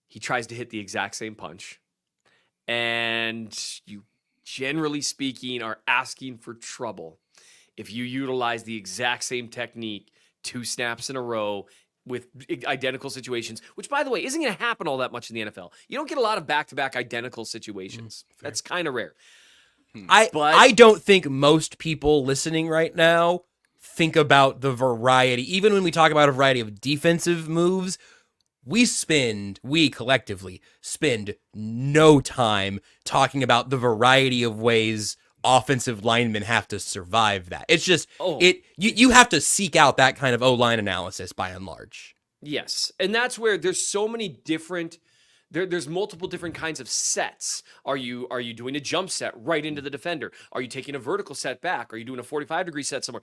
he tries to hit the exact same punch. And you, generally speaking, are asking for trouble if you utilize the exact same technique 2 snaps in a row with identical situations, which, by the way, isn't going to happen all that much in the NFL. You don't get a lot of back-to-back identical situations. That's kind of rare. I don't think most people listening right now think about the variety. Even when we talk about a variety of defensive moves, we collectively spend no time talking about the variety of ways offensive linemen have to survive that. It's just you have to seek out that kind of O-line analysis by and large. Yes. And that's where there's so many different there's multiple different kinds of sets. Are you doing a jump set right into the defender? Are you taking a vertical set back? Are you doing a 45-degree set somewhere?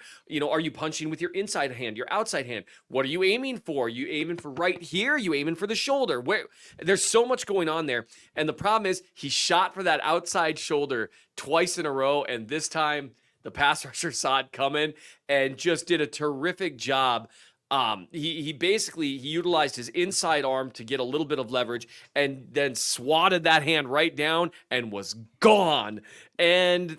Are you punching with your inside hand, your outside hand? What are you aiming for? You aiming for right here? You aiming for the shoulder? Where there's so much going on there. And the problem is he shot for that outside shoulder twice in a row, and this time the pass rusher saw it coming and just did a terrific job. He basically utilized his inside arm to get a little bit of leverage and then swatted that hand right down and was gone. And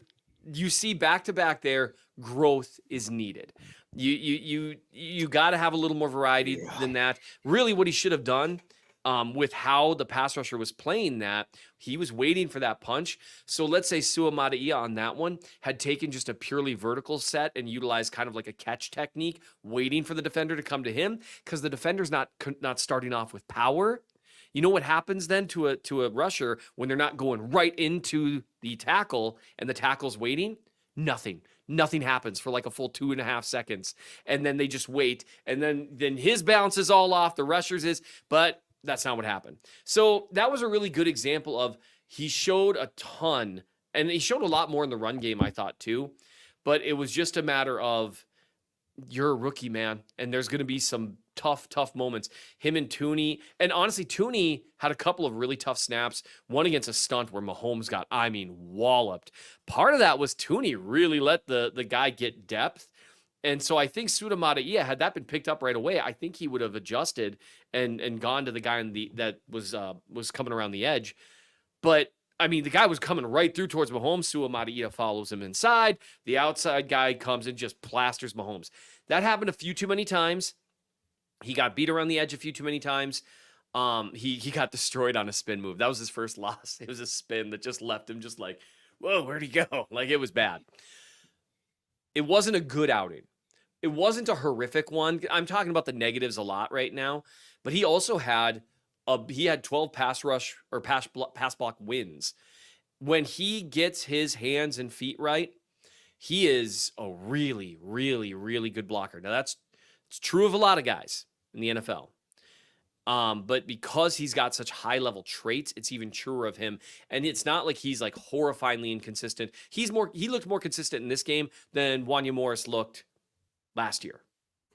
you see back to back there, growth is needed. You got to have a little more variety than that. Really what he should have done with how the pass rusher was playing that, he was waiting for that punch. So let's say Suamataia on that one had taken just a purely vertical set and utilized kind of like a catch technique, waiting for the defender to come to him, because the defender's not starting off with power. You know what happens then to a rusher when they're not going right into the tackle and the tackle's waiting? Nothing happens for like a full 2.5 seconds. And then they just wait. And then his bounce is all off, the rusher's is, but that's not what happened. So that was a really good example of he showed a ton, and he showed a lot more in the run game, I thought, too. But it was just a matter of you're a rookie, man, and there's going to be some tough moments. Him and Tooney, and honestly, Tooney had a couple of really tough snaps, one against a stunt where Mahomes got, walloped. Part of that was Tooney really let the guy get depth. And so I think Suamataia, had that been picked up right away, I think he would have adjusted and gone to the guy that was coming around the edge. But the guy was coming right through towards Mahomes. Suamataia follows him inside. The outside guy comes and just plasters Mahomes. That happened a few too many times. He got beat around the edge a few too many times. He got destroyed on a spin move. That was his first loss. It was a spin that just left him just like, whoa, where'd he go? Like, it was bad. It wasn't a good outing. It wasn't a horrific one. I'm talking about the negatives a lot right now, but he also had 12 pass rush or pass block wins. When he gets his hands and feet right, he is a really, really, really good blocker. Now it's true of a lot of guys in the NFL. But because he's got such high level traits, it's even truer of him. And it's not like he's like horrifyingly inconsistent. He looked more consistent in this game than Wanya Morris looked last year.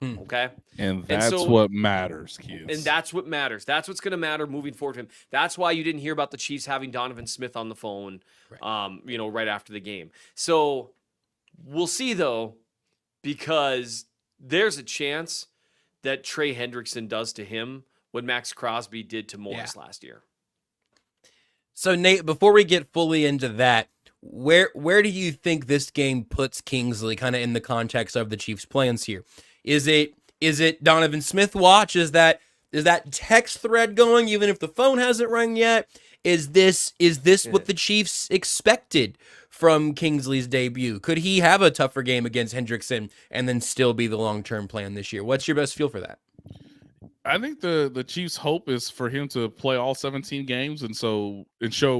Okay. And that's what matters, kids. And that's what matters. That's what's going to matter moving forward to him. That's why you didn't hear about the Chiefs having Donovan Smith on the phone, right after the game. So we'll see, though, because there's a chance that Trey Hendrickson does to him what Max Crosby did to Morris last year. So, Nate, before we get fully into that, where do you think this game puts Kingsley kind of in the context of the Chiefs' plans here? Is it Donovan Smith watch? Is that text thread going even if the phone hasn't rung yet? Is this what the Chiefs expected from Kingsley's debut? Could he have a tougher game against Hendrickson and then still be the long-term plan this year? What's your best feel for that? I think the Chiefs' hope is for him to play all 17 games and show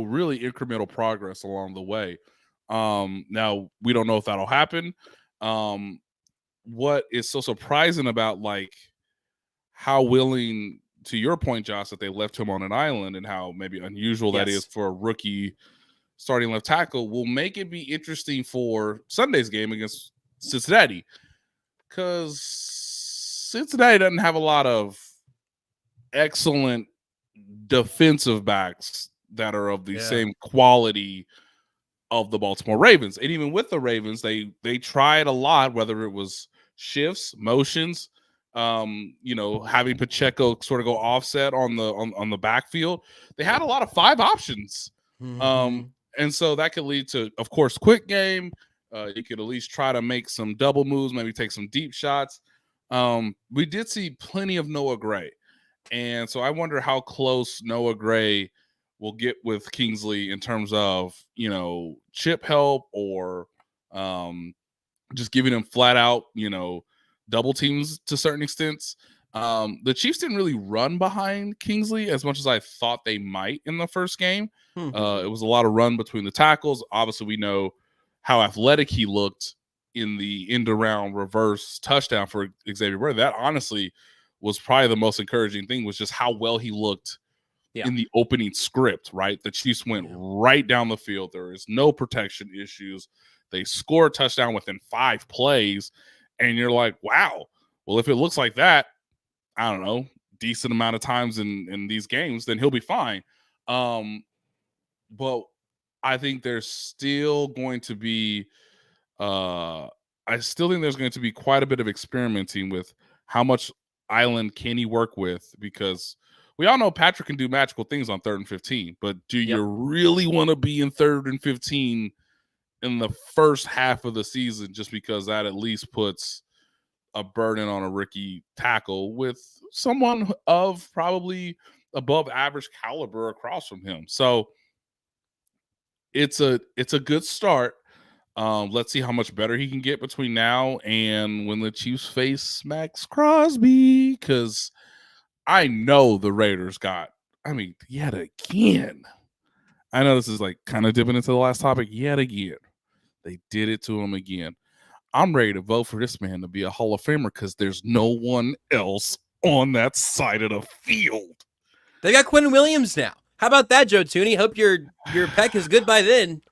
really incremental progress along the way. Now we don't know if that'll happen. What is so surprising about like how willing, to your point, Josh, that they left him on an island and how maybe unusual that is for a rookie starting left tackle will make it be interesting for Sunday's game against Cincinnati, because Cincinnati doesn't have a lot of excellent defensive backs that are of the same quality of the Baltimore Ravens. And even with the Ravens, they tried a lot, whether it was shifts, motions, having Pacheco sort of go offset on the backfield. They had a lot of 5 options. And so that could lead to, of course, quick game. You could at least try to make some double moves, maybe take some deep shots. We did see plenty of Noah Gray. And so I wonder how close Noah Gray will get with Kingsley in terms of, chip help or just giving him flat out, double teams to certain extents. The Chiefs didn't really run behind Kingsley as much as I thought they might in the first game. Mm-hmm. It was a lot of run between the tackles. Obviously, we know how athletic he looked in the end-around reverse touchdown for Xavier Worthy. That honestly was probably the most encouraging thing, was just how well he looked in the opening script, right? The Chiefs went right down the field. There is no protection issues. They score a touchdown within 5 plays, and you're like, wow, well, if it looks like that, I don't know, decent amount of times in these games, then he'll be fine. But I think there's still going to be I still think there's going to be quite a bit of experimenting with how much island can he work with, because we all know Patrick can do magical things on 3rd and 15, but do you really want to be in 3rd and 15 in the first half of the season, just because that at least puts a burden on a rookie tackle with someone of probably above average caliber across from him? So it's a good start. Let's see how much better he can get between now and when the Chiefs face Max Crosby, because I know the Raiders yet again. I know this is like kind of dipping into the last topic. Yet again, they did it to him again. I'm ready to vote for this man to be a Hall of Famer because there's no one else on that side of the field. They got Quentin Williams now. How about that, Joe Tooney? Hope your pec is good by then.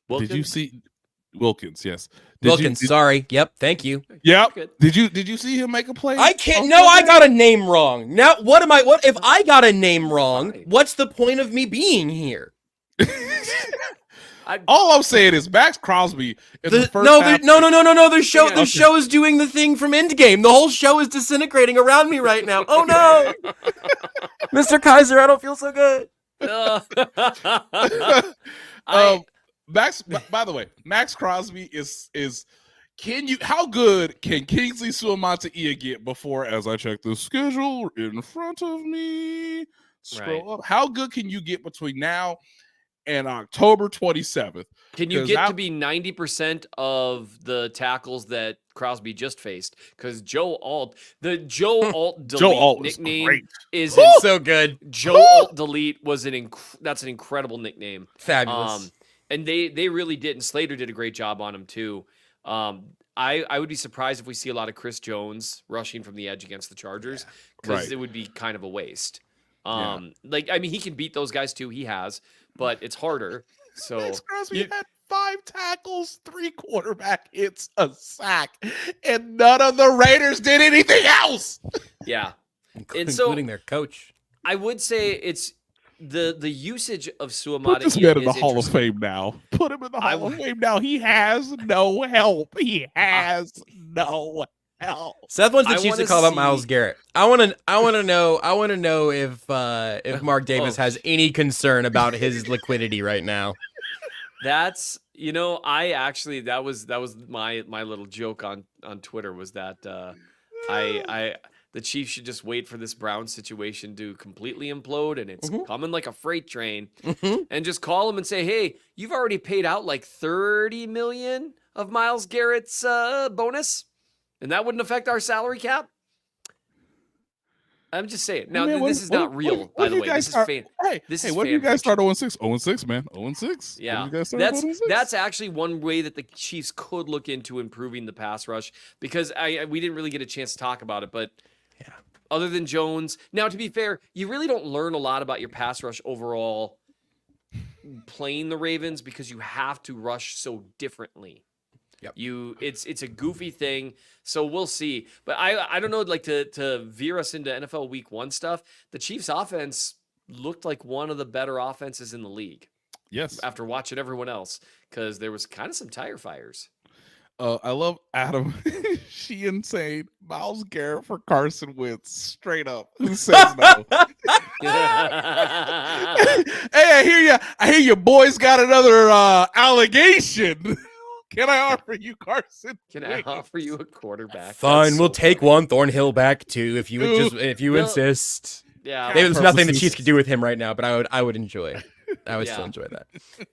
Wilkins? Did you see Wilkins? Yes. Sorry. Yep. Thank you. Yep. Did you see him make a play? I can't. No, I got a name wrong. Now, what if I got a name wrong? What's the point of me being here? All I'm saying is Max Crosby in the first half. No. The show is doing the thing from Endgame. The whole show is disintegrating around me right now. Oh no, Mr. Keysor, I don't feel so good. Max. By the way, Max Crosby is. How good can Kingsley Suamataia get before, as I check the schedule in front of me, scroll up, how good can you get between now and October 27th? Can you get to be 90% of the tackles that Crosby just faced? Because Joe Alt delete nickname is so good. Joe Alt delete was that's an incredible nickname. Fabulous. And they really did, and Slater did a great job on him too. I would be surprised if we see a lot of Chris Jones rushing from the edge against the Chargers, because it would be kind of a waste. He can beat those guys too. He has, but it's harder. So Max Crosby had 5 tackles, 3 quarterback hits, a sack, and none of the Raiders did anything else. Yeah, including their coach. I would say it's the usage of Suamataia. Put this man in the Hall of Fame now. Put him in the Hall of Fame now. He has no help. He has no help. Seth wants the Chiefs to call about Myles Garrett. I want to know if Mark Davis has any concern about his liquidity right now. That's that was my little joke on Twitter, was that the Chiefs should just wait for this Brown situation to completely implode, and it's coming like a freight train, and just call them and say, hey, you've already paid out like $30 million of Myles Garrett's bonus, and that wouldn't affect our salary cap. I'm just saying. Now, this is not real, by the way. This is fan. Hey, what do you guys start 0-6? 0-6, man. 0-6. Yeah, that's actually one way that the Chiefs could look into improving the pass rush, because we didn't really get a chance to talk about it, but other than Jones, now to be fair, you really don't learn a lot about your pass rush overall playing the Ravens, because you have to rush so differently. Yep. It's a goofy thing, so we'll see. But I don't know, like to veer us into NFL Week 1 stuff. The Chiefs' offense looked like one of the better offenses in the league. Yes. After watching everyone else, because there was kind of some tire fires. I love Adam. Sheehan saying Myles Garrett for Carson Wentz. Straight up. Who says no? Hey, I hear you boys got another allegation. Can I offer you Carson? Can I offer you a quarterback? Fine, we'll take Juan Thornhill back too if you insist. Yeah, maybe there's nothing the Chiefs could do with him right now, but I would enjoy. I would still enjoy that.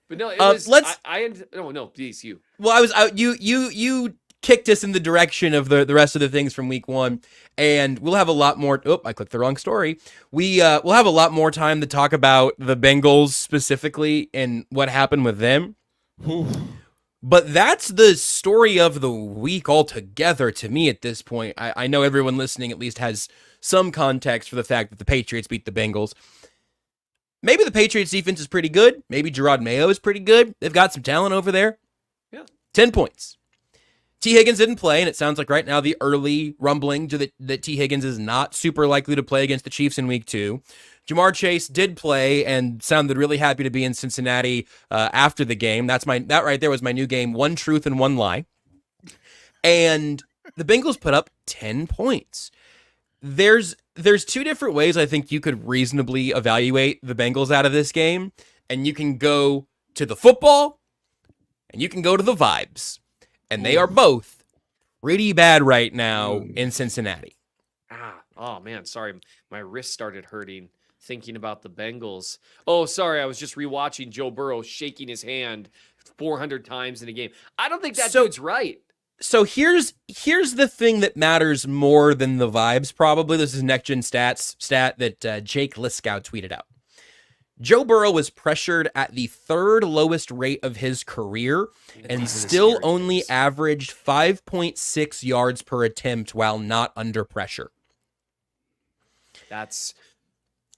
But no, it was. No, please, you. Well, you kicked us in the direction of the rest of the things from week 1. And we'll have a lot more. Oh, I clicked the wrong story. We'll have a lot more time to talk about the Bengals specifically and what happened with them. But that's the story of the week altogether to me at this point. I know everyone listening at least has some context for the fact that the Patriots beat the Bengals. Maybe the Patriots defense is pretty good. Maybe Gerard Mayo is pretty good. They've got some talent over there. Yeah. 10 points. T. Higgins didn't play, and it sounds like right now the early rumbling to that T. Higgins is not super likely to play against the Chiefs in week 2. Jamar Chase did play and sounded really happy to be in Cincinnati after the game. That right there was my new game, 1 truth and 1 lie. And the Bengals put up 10 points. There's 2 different ways I think you could reasonably evaluate the Bengals out of this game, and you can go to the football and you can go to the vibes. And they are both pretty bad right now in Cincinnati. Oh man, sorry. My wrist started hurting thinking about the Bengals. Oh, sorry. I was just rewatching Joe Burrow shaking his hand 400 times in a game. I don't think that dude's right. So here's the thing that matters more than the vibes, probably. This is Next Gen Stats stat that Jake Liskow tweeted out. Joe Burrow was pressured at the 3rd lowest rate of his career and still only averaged 5.6 yards per attempt while not under pressure. That's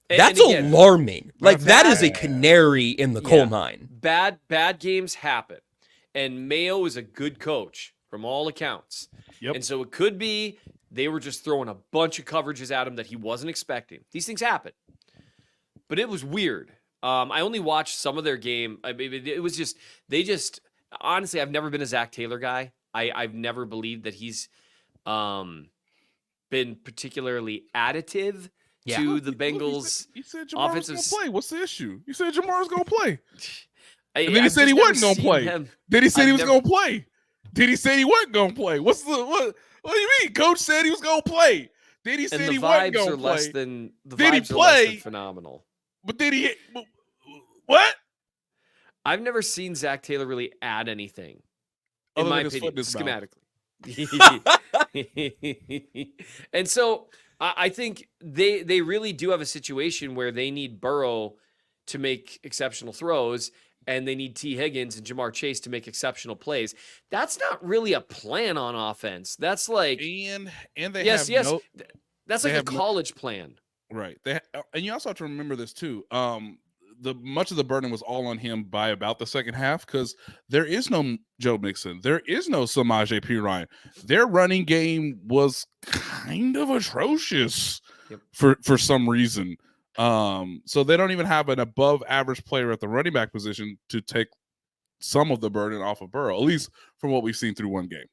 alarming. Like, that is a canary in the coal mine. Bad games happen. And Mayo is a good coach from all accounts. Yep. And so it could be they were just throwing a bunch of coverages at him that he wasn't expecting. These things happen. But it was weird. I only watched some of their game. I mean, it was just, honestly, I've never been a Zach Taylor guy. I've never believed that he's been particularly additive to the Bengals. You said Jamar was going to play. What's the issue? You said Jamar was going to play. And then he said he wasn't going to play. Then he said he was going to play. Then he said he wasn't going to play. What do you mean? Coach said he was going to play. Then he said he wasn't going to play. The vibes are less than phenomenal. But then what? I've never seen Zach Taylor really add anything, in my opinion, schematically. And so I think they really do have a situation where they need Burrow to make exceptional throws, and they need T. Higgins and Jamar Chase to make exceptional plays. That's not really a plan on offense. That's like and they yes. That's like a college plan. Right. And you also have to remember this too. Much of the burden was all on him by about the second half because there is no Joe Mixon. There is no Samaje Perine. Their running game was kind of atrocious for some reason. So they don't even have an above average player at the running back position to take some of the burden off of Burrow, at least from what we've seen through one game.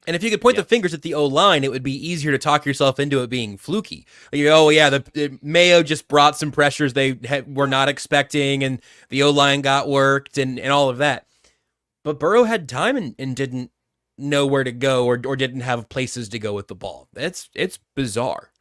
And if you could point the fingers at the O-line, it would be easier to talk yourself into it being fluky. The Mayo just brought some pressures they were not expecting, and the O-line got worked and all of that. But Burrow had time and didn't know where to go or didn't have places to go with the ball. It's bizarre.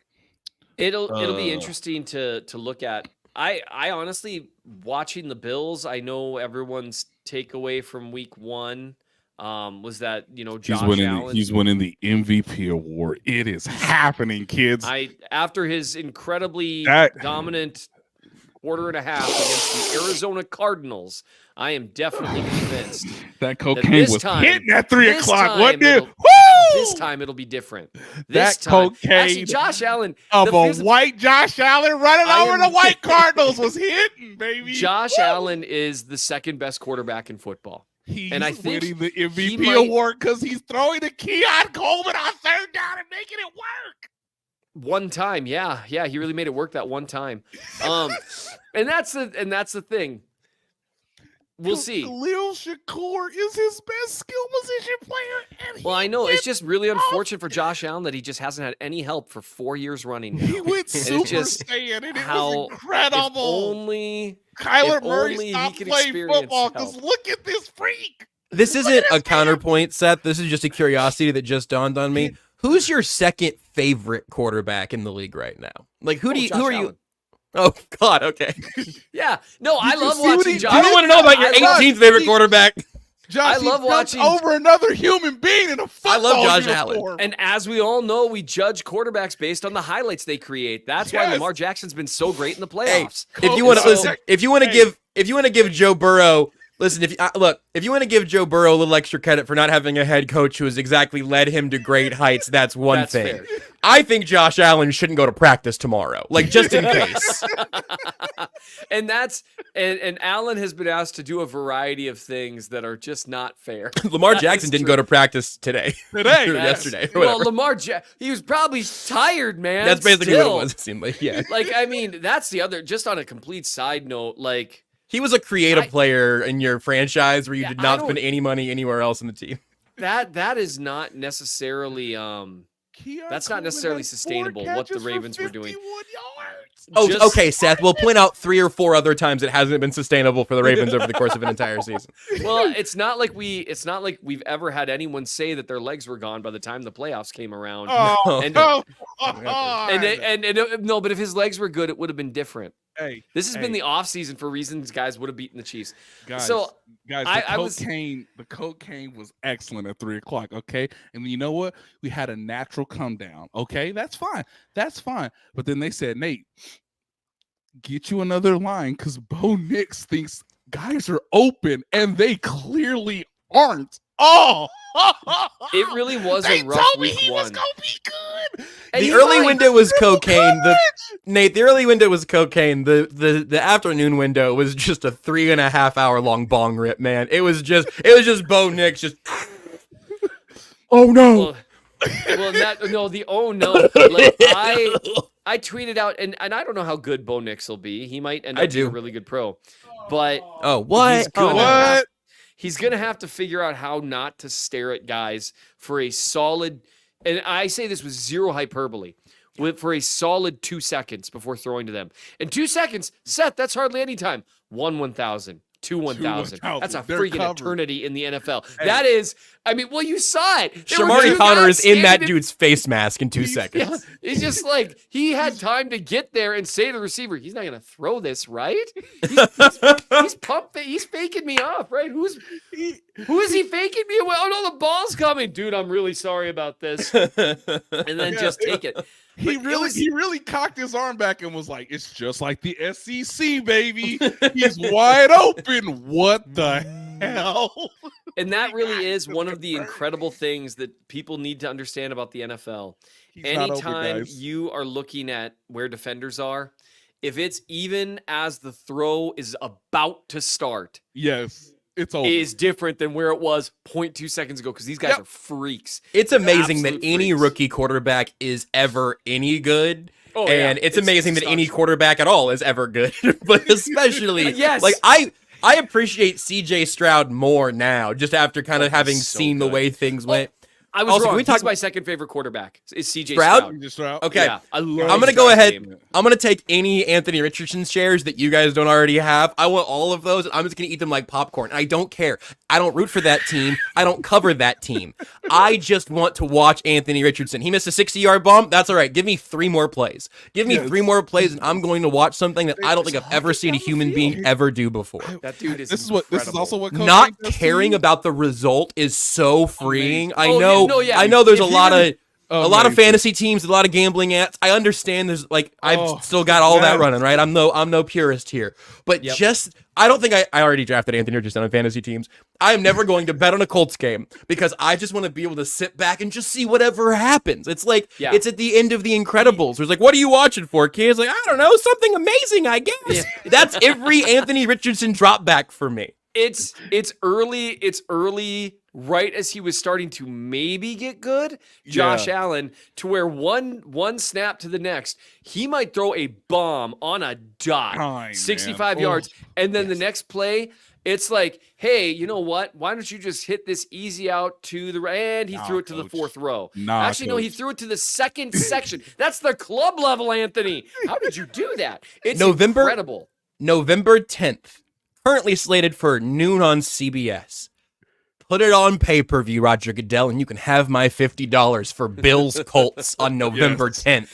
It'll be interesting to look at. I honestly, watching the Bills, I know everyone's takeaway from week 1 was that, Josh Allen. He's winning the MVP award. It is happening, kids. After his incredibly dominant quarter and a half against the Arizona Cardinals, I am definitely convinced that cocaine was hitting at 3 o'clock. What did? This time it'll be different. Cocaine, actually, Josh Allen white Josh Allen running over the white Cardinals was hitting, baby. Josh Allen is the second best quarterback in football. He's winning the MVP award because he's throwing to Keon Coleman on 3rd down and making it work. One time, yeah, he really made it work that one time. And that's the thing. We'll see. Khalil Shakur is his best skill position player. Well, I know. It's just really unfortunate for Josh Allen that he just hasn't had any help for 4 years running now. He went Super Saiyan, and it was incredible. Kyler Murray stopped playing football because look at this freak. This isn't a counterpoint, Seth. This is just a curiosity that just dawned on me. Who's your second favorite quarterback in the league right now? Like, who are you? Oh, God, okay. Yeah. No, I love watching Josh. I don't want to know about your 18th favorite quarterback. Josh, I love he jumped watching over another human being in a football Josh uniform. And as we all know, we judge quarterbacks based on the highlights they create. That's why Lamar Jackson's been so great in the playoffs. If you want to listen, if you want to give Joe Burrow, listen, if you want to give Joe Burrow a little extra credit for not having a head coach who has exactly led him to great heights, that's one thing. Fair. I think Josh Allen shouldn't go to practice tomorrow, like just in case. And Allen has been asked to do a variety of things that are just not fair. Lamar Jackson didn't go to practice today. Yesterday. Well, he was probably tired, man. That's basically what it was, it seemed like. Yeah. Like, I mean, that's the other, just on a complete side note, like, he was a creative player in your franchise where you did not spend any money anywhere else in the team. That is not necessarily that's not necessarily sustainable what the Ravens were doing. Okay, Seth. We'll point out 3 or 4 other times it hasn't been sustainable for the Ravens over the course of an entire season. Well, it's not like we've ever had anyone say that their legs were gone by the time the playoffs came around. No, but if his legs were good, it would have been different. This has been the off season for reasons guys would have beaten the Chiefs. Guys, the cocaine was excellent at 3:00. Okay, and you know what? We had a natural come down. Okay, that's fine. But then they said, Nate, get you another line because Bo Nix thinks guys are open and they clearly aren't. Oh, it really was a rough week one. Was gonna be good. The early window was cocaine. The early window was cocaine. The afternoon window was just a 3.5 hour long bong rip, man. It was just Bo Nix just. Oh no. The oh no. Like, I tweeted out, and I don't know how good Bo Nix will be. He might end up being a really good pro, but he's gonna have to figure out how not to stare at guys for a solid, and I say this with zero hyperbole, for a solid 2 seconds before throwing to them. In 2 seconds, Seth, that's hardly any time. 1,000. 1,000. That's a freaking eternity in the NFL. Hey. That is, I mean, well, you saw it. Shamari Connor is in that dude's face mask in 2 seconds. Yeah, it's just like he had time to get there and say to the receiver, he's not going to throw this, right? He's pumped. He's faking me off, right? Who is he faking me? Oh, no, the ball's coming. Dude, I'm really sorry about this. And then just take it. He really cocked his arm back and was like, it's just like the SEC, baby. He's wide open. What the hell? And that really is one of the incredible things that people need to understand about the NFL. Anytime you are looking at where defenders are, if it's even as the throw is about to start. Yes. It's over. Is different than where it was 0.2 seconds ago because these guys are freaks. It's amazing that any rookie quarterback is ever any good. It's amazing that any quarterback at all is ever good. But especially, like I appreciate CJ Stroud more now, just after kind of having seen the way things went. I was wrong. He's my second favorite quarterback. Is CJ Stroud. Okay. Yeah, I'm going to go ahead. I'm going to take any Anthony Richardson shares that you guys don't already have. I want all of those. I'm just going to eat them like popcorn. I don't care. I don't root for that team. I don't cover that team. I just want to watch Anthony Richardson. He missed a 60-yard bomb. That's all right. Give me 3 more plays. Give me 3 more plays, and I'm going to watch something that I don't think I've ever seen a human being ever do before. That dude is This is also what not caring about the result is so freeing. I know there's a lot of fantasy teams, a lot of gambling apps. I understand there's I've still got all that running, right? I'm no purist here. But I don't think I already drafted Anthony Richardson on fantasy teams. I am never going to bet on a Colts game because I just want to be able to sit back and just see whatever happens. It's like it's at the end of The Incredibles. There's like, what are you watching for, kids? Like, I don't know, something amazing, I guess. Yeah. That's every Anthony Richardson drop back for me. It's early, right as he was starting to maybe get good, Josh Allen, to where one snap to the next, he might throw a bomb on a dot, 65 yards, and then the next play, it's like, hey, you know what? Why don't you just hit this easy out to the right? And he threw it to the 4th row. No, he threw it to the second section. That's the club level, Anthony. How did you do that? It's incredible. November 10th. Currently slated for noon on CBS. Put it on pay-per-view, Roger Goodell, and you can have my $50 for Bills Colts on November 10th.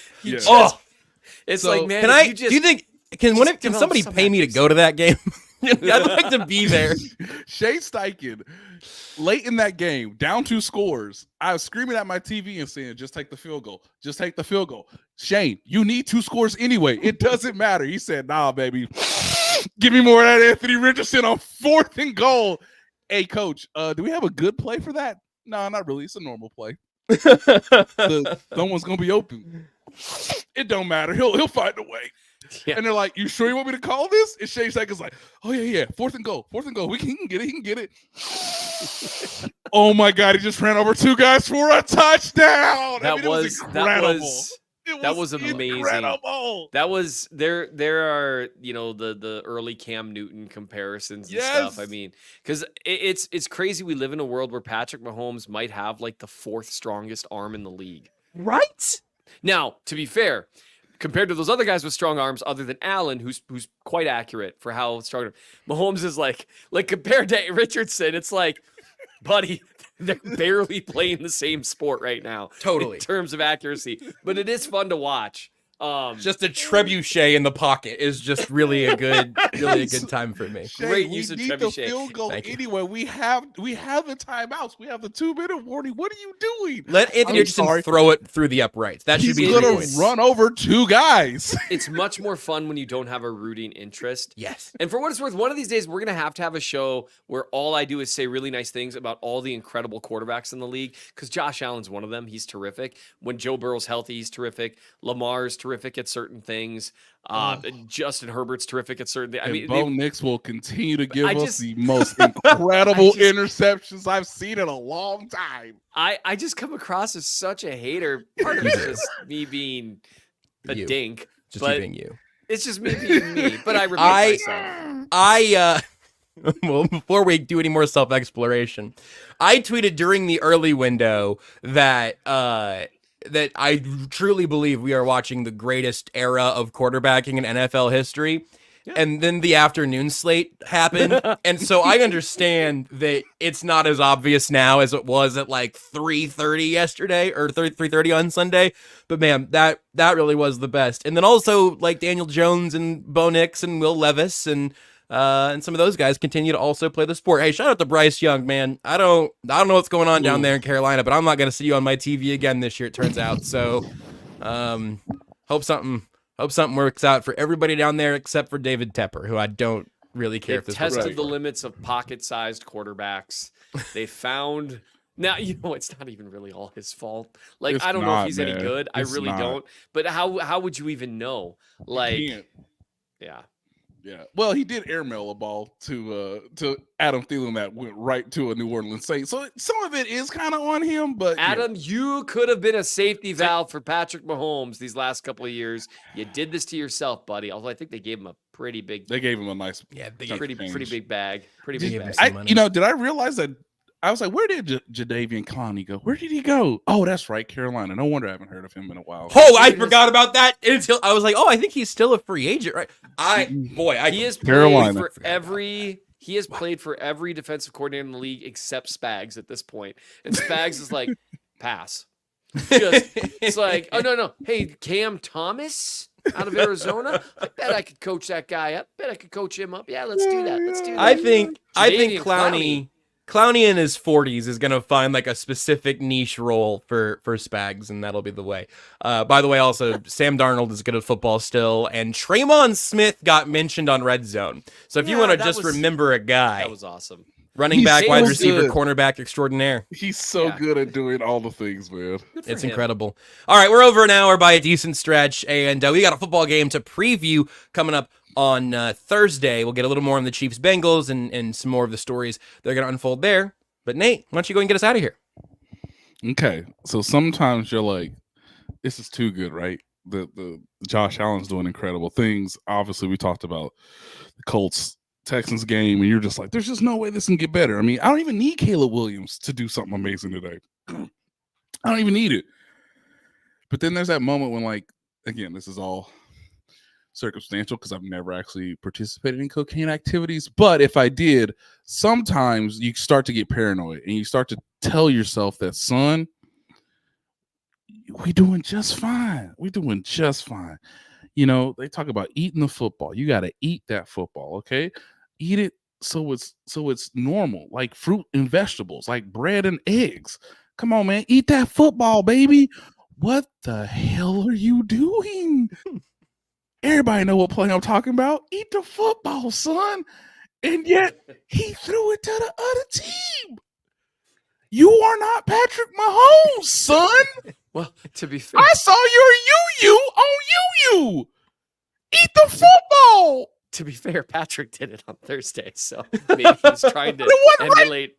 It's like, man, do you think can somebody pay me to go to that game? I'd like to be there. Shane Steichen, late in that game, down 2 scores, I was screaming at my TV and saying, just take the field goal. Just take the field goal. Shane, you need 2 scores anyway. It doesn't matter. He said, nah, baby. Give me more of that Anthony Richardson on 4th and goal. Hey, coach, do we have a good play for that? No, not really. It's a normal play. Someone's going to be open. It don't matter. He'll find a way. Yeah. And they're like, you sure you want me to call this? And Shane Steichen's like, oh, yeah. 4th and goal. 4th and goal. He can get it. Oh, my God. He just ran over 2 guys for a touchdown. That was incredible. That was amazing. Incredible. That was there are, the early Cam Newton comparisons and stuff. I mean, because it's crazy. We live in a world where Patrick Mahomes might have like the 4th strongest arm in the league. Right? Now, to be fair, compared to those other guys with strong arms, other than Allen, who's quite accurate for how strong Mahomes is, like compared to Richardson, it's like, buddy, they're barely playing the same sport right now. Totally. In terms of accuracy. But it is fun to watch. Just a trebuchet in the pocket is just really a good time for me. Shane, great use of trebuchet. We need the field goal anyway. We have the timeouts. We have the 2-minute warning. What are you doing? Let Anthony Richardson throw it through the uprights. That should be going to run over 2 guys. It's much more fun when you don't have a rooting interest. Yes. And for what it's worth, one of these days we're going to have a show where all I do is say really nice things about all the incredible quarterbacks in the league, because Josh Allen's one of them. He's terrific. When Joe Burrow's healthy, he's terrific. Lamar's terrific at certain things. Justin Herbert's terrific at certain things. I mean, Bo Nix will continue to give us the most incredible interceptions I've seen in a long time. I just come across as such a hater. Part of it's just me being a dink. Just you being you. It's just me being me. But I repeat myself. Well, before we do any more self-exploration, I tweeted during the early window that I truly believe we are watching the greatest era of quarterbacking in NFL history. Yeah. And then the afternoon slate happened. And so I understand that it's not as obvious now as it was at like 3:30 yesterday or 3:30 on Sunday. But man, that really was the best. And then also like Daniel Jones and Bo Nix and Will Levis and some of those guys continue to also play the sport. Hey, shout out to Bryce Young, man. I don't know what's going on down there in Carolina, but I'm not going to see you on my TV again this year, it turns out. So hope something works out for everybody down there except for David Tepper, who I don't really care if this tested the limits of pocket-sized quarterbacks. They found now, it's not even really all his fault. Like, I don't know if he's any good. I really don't. But how would you even know? Like, yeah. Yeah, well, he did airmail a ball to Adam Thielen that went right to a New Orleans Saints. So some of it is kind of on him, but Adam, you could have been a safety valve for Patrick Mahomes these last couple of years. You did this to yourself, buddy. Although I think they gave him a pretty big. They gave him a nice, pretty big bag. Pretty big bag. Did I realize that? I was like, where did Jadeveon Clowney go? Where did he go? Oh, that's right, Carolina. No wonder I haven't heard of him in a while. Oh, I forgot about that until I was like, I think he's still a free agent, right? He has played for every defensive coordinator in the league except Spags at this point. And Spags is like, pass. It's like, oh no. Hey, Cam Thomas out of Arizona. I bet I could coach that guy up. Bet I could coach him up. Yeah, let's do that. I think Clowney in his 40s is going to find like a specific niche role for Spags, and that'll be the way. By the way, also, Sam Darnold is good at football still, and Traymon Smith got mentioned on Red Zone. So if you want to just remember a guy. That was awesome. Running back, wide receiver, cornerback extraordinaire. He's so good at doing all the things, man. It's incredible. All right, we're over an hour by a decent stretch, and we got a football game to preview coming up on Thursday. We'll get a little more on the Chiefs-Bengals and some more of the stories that are going to unfold there. But Nate, why don't you go and get us out of here? Okay, so sometimes you're like, this is too good, right? The Josh Allen's doing incredible things. Obviously, we talked about the Colts-Texans game, and you're just like, there's just no way this can get better. I mean, I don't even need Caleb Williams to do something amazing today. I don't even need it. But then there's that moment when, like, again, this is all circumstantial because I've never actually participated in cocaine activities, but if I did, sometimes you start to get paranoid and you start to tell yourself that, son, we're doing just fine. They talk about eating the football. You got to eat that football, okay? eat it so it's normal, like fruit and vegetables, like bread and eggs. Come on, man, eat that football, baby. What the hell are you doing? Everybody know what play I'm talking about. Eat the football, son. And yet he threw it to the other team. You are not Patrick Mahomes, son. Well, to be fair, I saw your you on you. Eat the football. Patrick did it on Thursday, so maybe he's trying to It wasn't right. emulate.